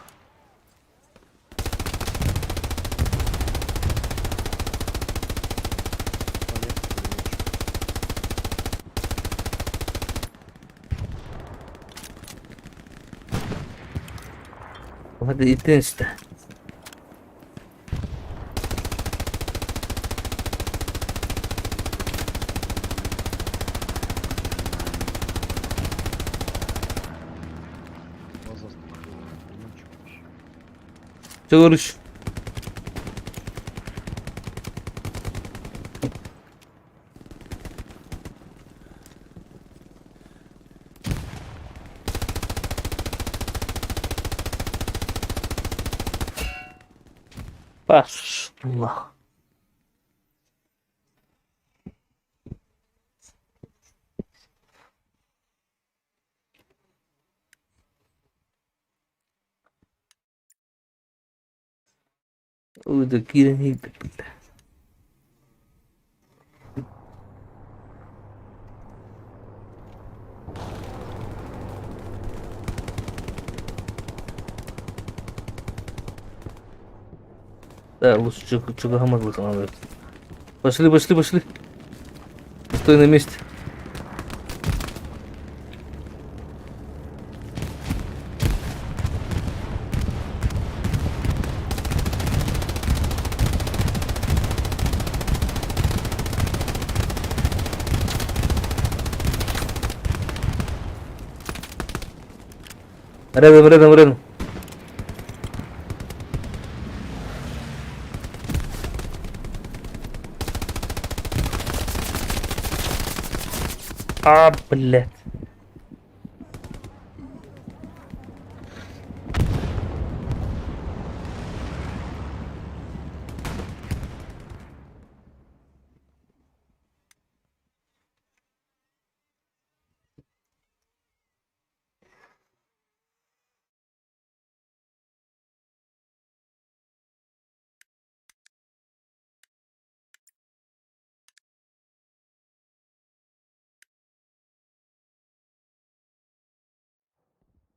A: Hadi itin işte. Çağırış. Başla. Uydu giren bile. Да, лучше чугахамаз надо. Пошли. Стой на месте. Рядом. А, блядь.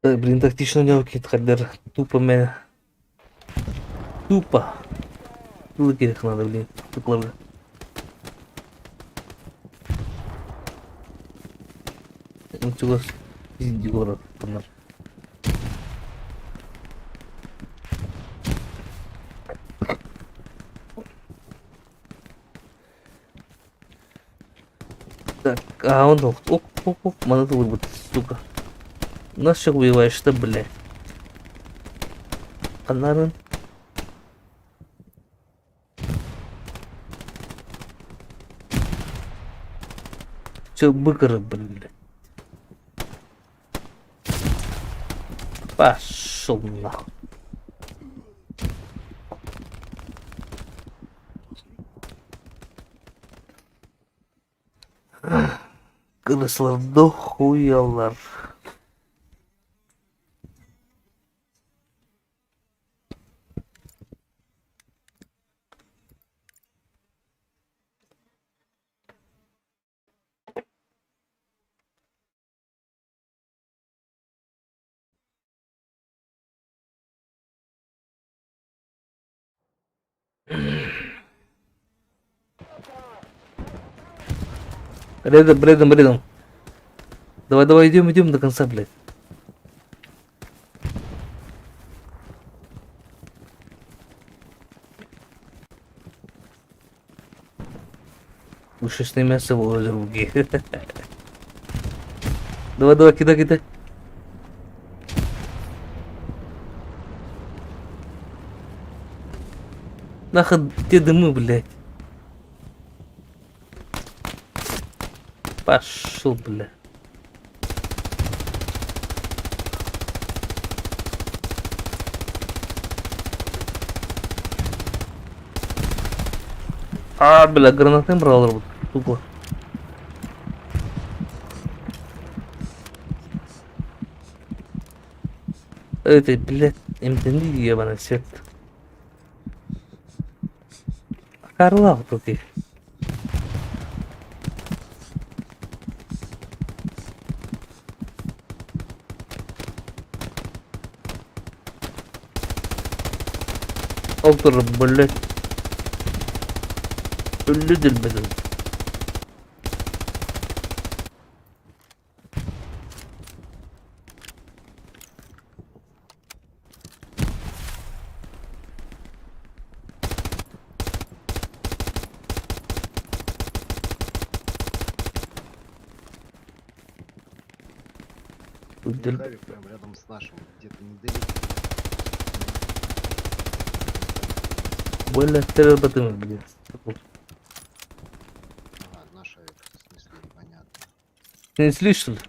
A: Блин, тактично не выкид, Хальдер. Тупо меня. Тупо. Выкидах надо, блин. Туклавы. Ну чего? Иди город. Так, а он оп, мана ты выработал, сука. Нас всех убиваешь-то, блядь. Чаканарын. Че быкры, блин. Пошел нахуй. Кырысларды хуялар. Рядом. Давай, идем до конца, блядь. Ушечное мясо в руки. Давай, кидай. Нахуй те дымы, блядь. Пошел, блядь. Бля, гранатный брал, тупо. Это, блядь, МТН ебаный свет. Карла тут их. Автор, блядь. Ölüdür benim.
C: Давик прям рядом с нашим, где-то недалеко.
A: Больно терпетым, блядь.
C: Ага, наша это, в смысле, непонятно.
A: Ты не слышишь, что ли?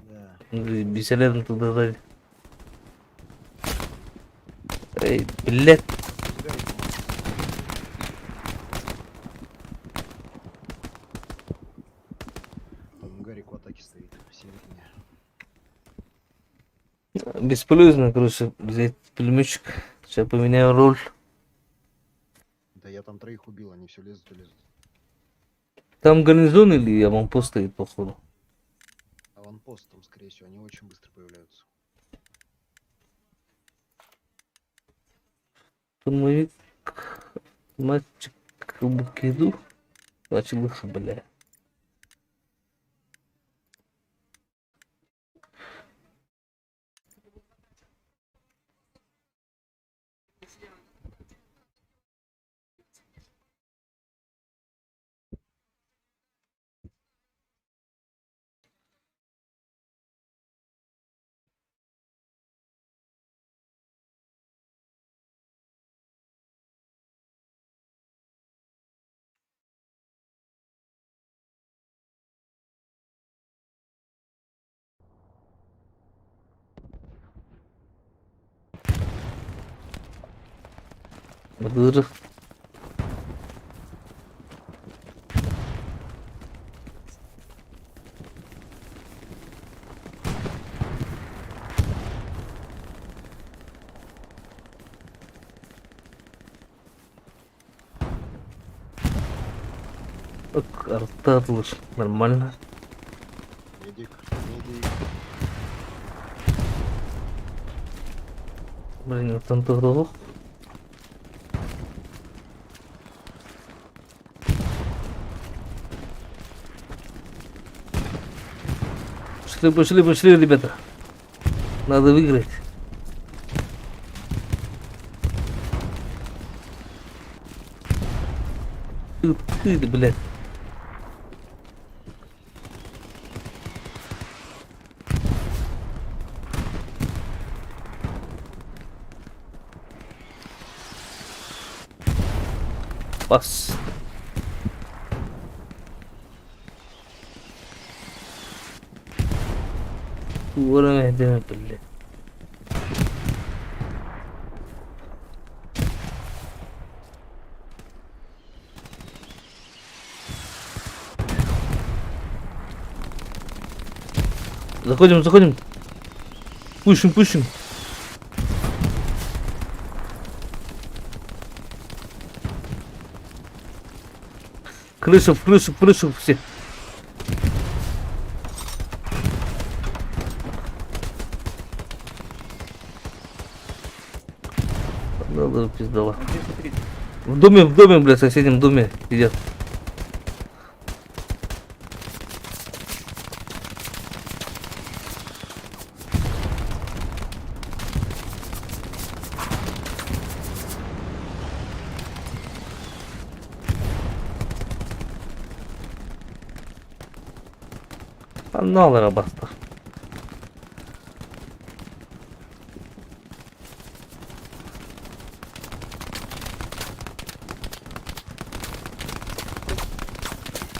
C: Да.
A: Беселен туда дали. Эй, блядь.
C: Там Гарик в атаке стоит, в середине.
A: Бесполезно, короче, взять пулеметчик. Сейчас поменяю роль.
C: Да я там троих убил, они все лезут и лезут.
A: Там гарнизон или аванпост стоит, походу?
C: Аванпост там, скорее всего, они очень быстро появляются.
A: Штурмовик. Мальчик к букиду. Значит, лыха, бля. Благодарю. Арта отлучил. Нормально.
C: Медик.
A: Блин, вот там кто. Пошли, ребята. Надо выиграть. Ты, блядь. Бас. Уровень дыма, блядь. Заходим, заходим. Пушим, пушим. Крыша, в крышу, в крышу все. Надо пиздала. В доме, блядь, в соседнем доме сидят. Анналы рабаста.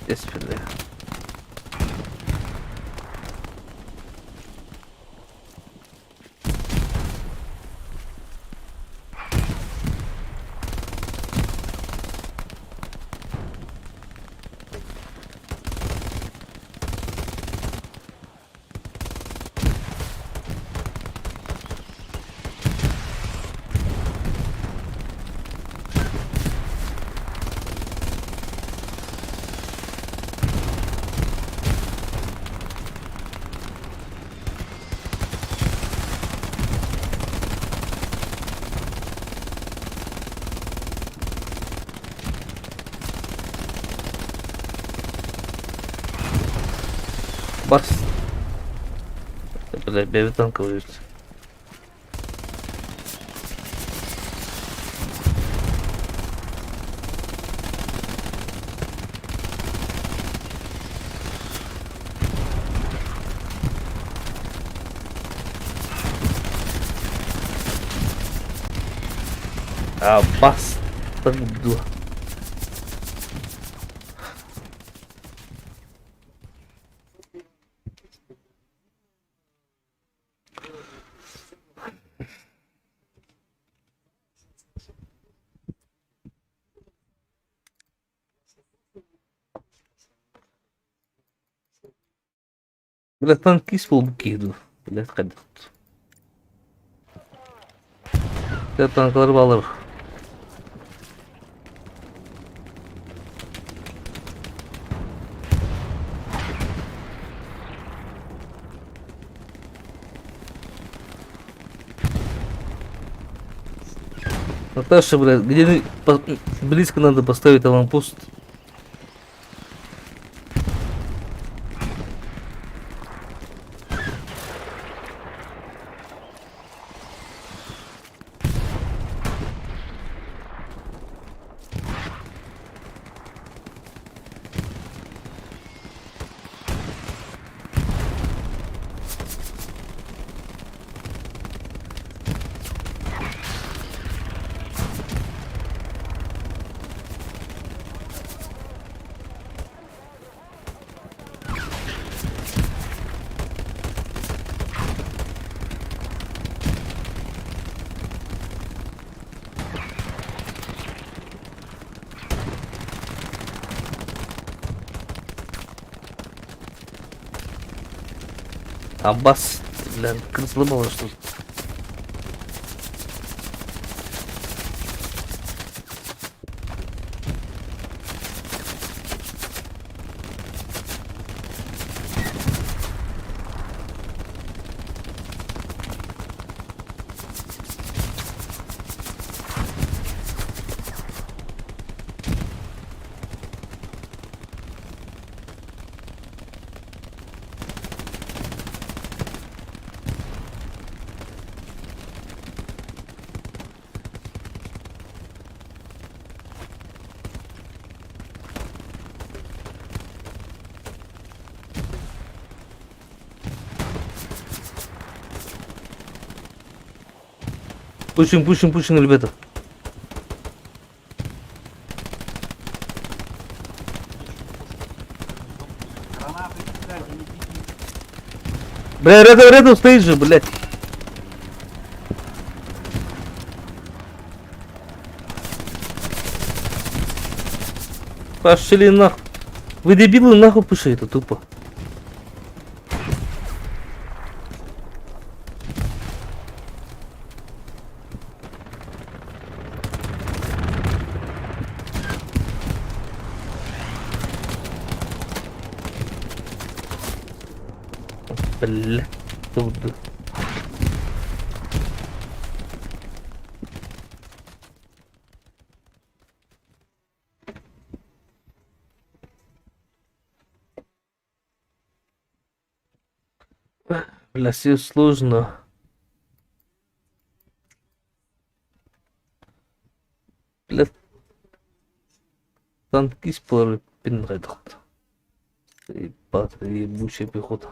A: Здесь впереди. Бас. Блядь, бевитанковый. А, бас. Так было. Блядь, танкист полбукиду. Блядь, ходят. Я танкалар балар. Наташа, блядь, где близко надо поставить аванпост. Аббас, блядь, сломало что ли? Пушим, ребята. Бля, рядом стоит же, блядь. Пошли нахуй. Вы дебилы, нахуй пиши это тупо. Бля. Тут. Бля, все сложно. Бля. Танкист по пинрайдах. Ебать, ебучая пехота.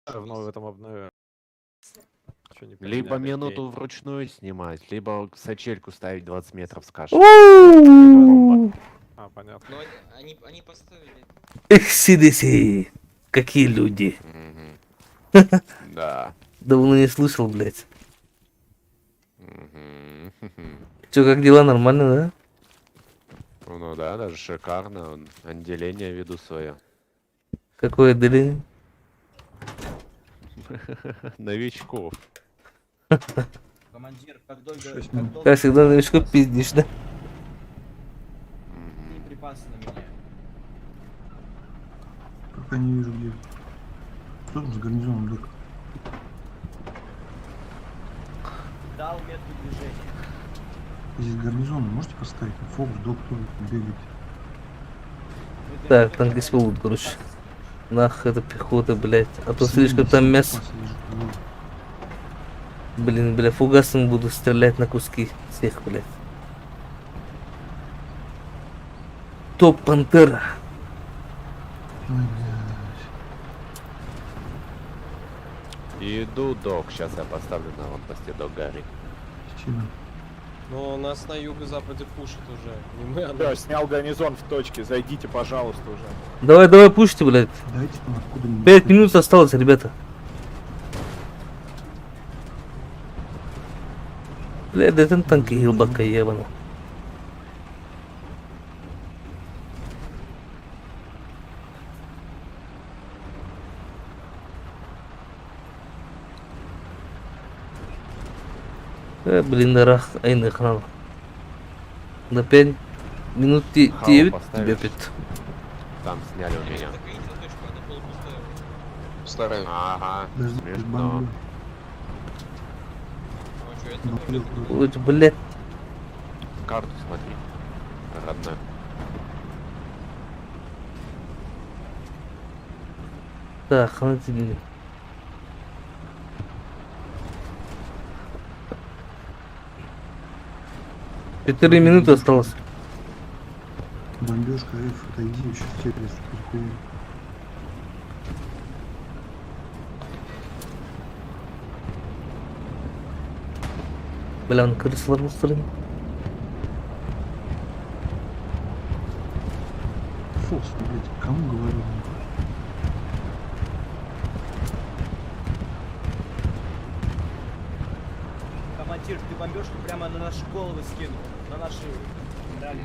L: В этом обнове.
M: Либо минуту вручную снимать, либо сачельку ставить 20 метров с кашей.
L: А, понятно.
E: Но они поставили.
A: Эх, сидиси. Какие люди.
M: Да.
A: Давно не слышал, блядь. Чё, как дела? Нормально, да?
M: Ну да, даже шикарно. Отделение веду свое.
A: Какое отделение?
M: Новичков.
C: Командир, как долго...
A: Как всегда, новичку пиздишь, да?
C: Припасы на меня.
H: Пока не вижу где. Что там с гарнизоном, док?
C: Дал метку движения.
H: Здесь гарнизон, можете поставить? Фокус, док, кто бегает?
A: Так, танкист будут, короче. Нах, это пехота, блядь. А то слишком там мясо. Блин, бля, фугасом буду стрелять на куски всех, блядь. Топ Пантера.
M: Иду, док. Сейчас я поставлю на лампосте док Гарри.
L: Ну, нас на юго-западе пушат уже. Не мы, а
I: Да,
L: нас.
I: снял гарнизон в точке. Зайдите, пожалуйста, уже.
A: Давай, пушите, блядь.
H: Дайте там откуда-нибудь.
A: 5 минут осталось, ребята. Блядь, да это танки ебака ебаный. Блин, рах, айны хран. На 5 минут тебе
M: поставишь?
A: 5.
M: Там сняли у меня.
E: Закрыть на точку, она полупустая.
L: Стараюсь.
M: Ага,
H: Подожди,
M: смешно.
H: бомблю.
E: А что, это
H: Бомблю.
A: Ой, блядь.
M: Карту смотри. Родной.
A: Так, холодильник. Четыре минуты осталось.
H: Бомбежка F, отойди, еще тебе перехуй.
A: Бля, он крыслар в стороне.
H: Фокс, блядь, кому говорю?
C: Командир, ты бомбежку прямо на наши головы скинул. На наши... Реально.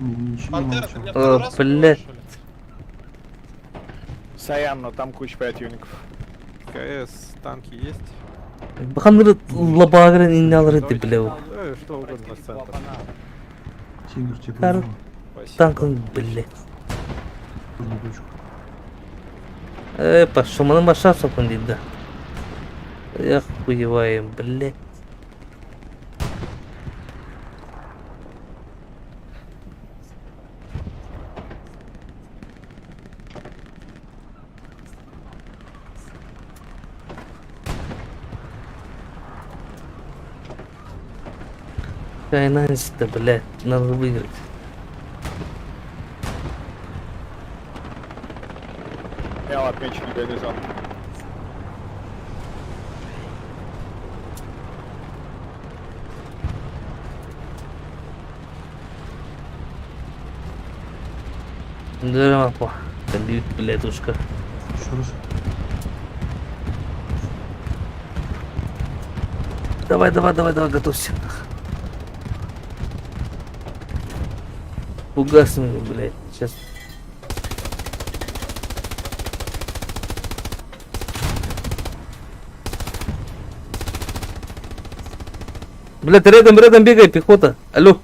H: Ничего не
L: Пантера, ты
H: молчу.
L: меня второй раз
A: блядь.
L: спрашивали?
I: Саян, но там куча противников.
L: КС, танки есть?
A: Баханры лабагры не нялры ты, бля.
L: Что угодно с центра.
H: Тигр тебе
A: Кар-
H: повезло.
L: Спасибо.
A: Танк, блядь.
H: Одну точку.
A: Пошел, мы на машину сопандить, да. Я хуеваем, блядь. Кайнанси-то, блядь, надо выиграть.
I: Снял отмеченный гарнизон.
A: Да, по. Кандид, блядь, ушка.
H: Еще раз.
A: Давай, готовься. Угасни, блядь, сейчас. Блядь, рядом бегай, пехота. Алло.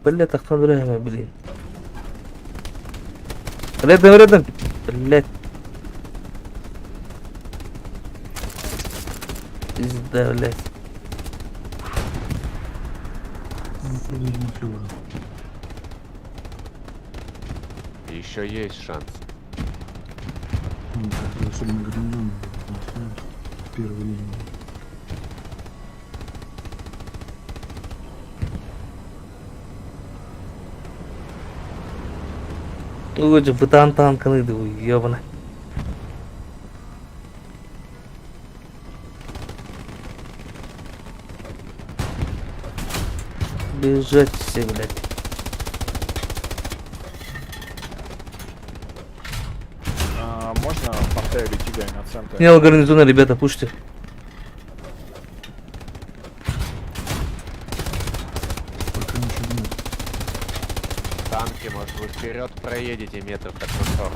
A: Блядь, охраняемый, блин. Рядом. Блядь. Пизда, блядь.
H: Ну, продолжим фигуру.
M: Еще есть шанс.
H: Ну, как-то особенно гарнизон, знаешь, в первой линии.
A: Лучше бы танк найду, ёбана. Бежать все, блядь.
I: Можно пантеру тигай на центр?
A: Снял гарнизона, ребята, пушьте.
H: Пока ничего нет.
M: Танки, может, вы вперед проедете метров так на 40.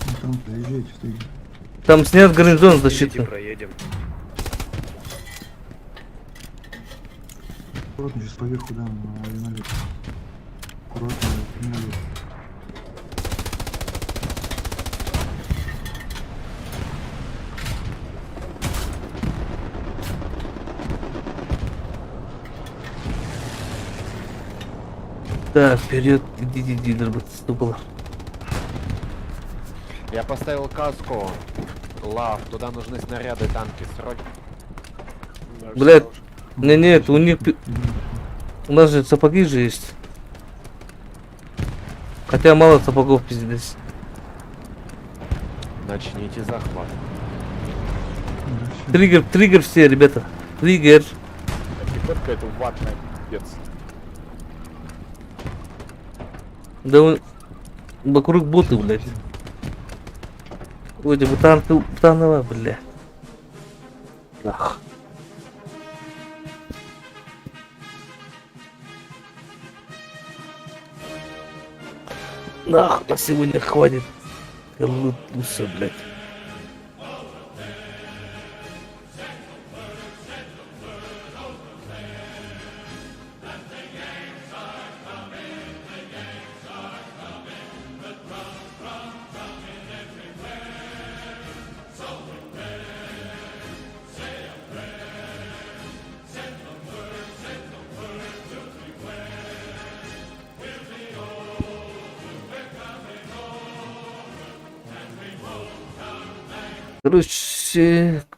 H: Ну, там проезжайте, стойте.
A: Там снят гарнизон защитный.
L: проедем.
H: Аккуратно, сейчас поверху дам винолет. Аккуратно, винолет.
A: Так, вперед, иди, дилер, бы стукало.
M: Я поставил каску. Лав, туда нужны снаряды, танки, срочно.
A: Блядь, нет, у них... У нас же сапоги же есть. Хотя мало сапогов, пиздец.
M: Начните захват.
A: Триггер все, ребята. Триггер.
I: Пехотка это ватная, пиздец.
A: Да вокруг боты, блядь. Вроде бы танковая, бля. Ах. Нах, на сегодня хватит. Лутуса, блядь. Короче,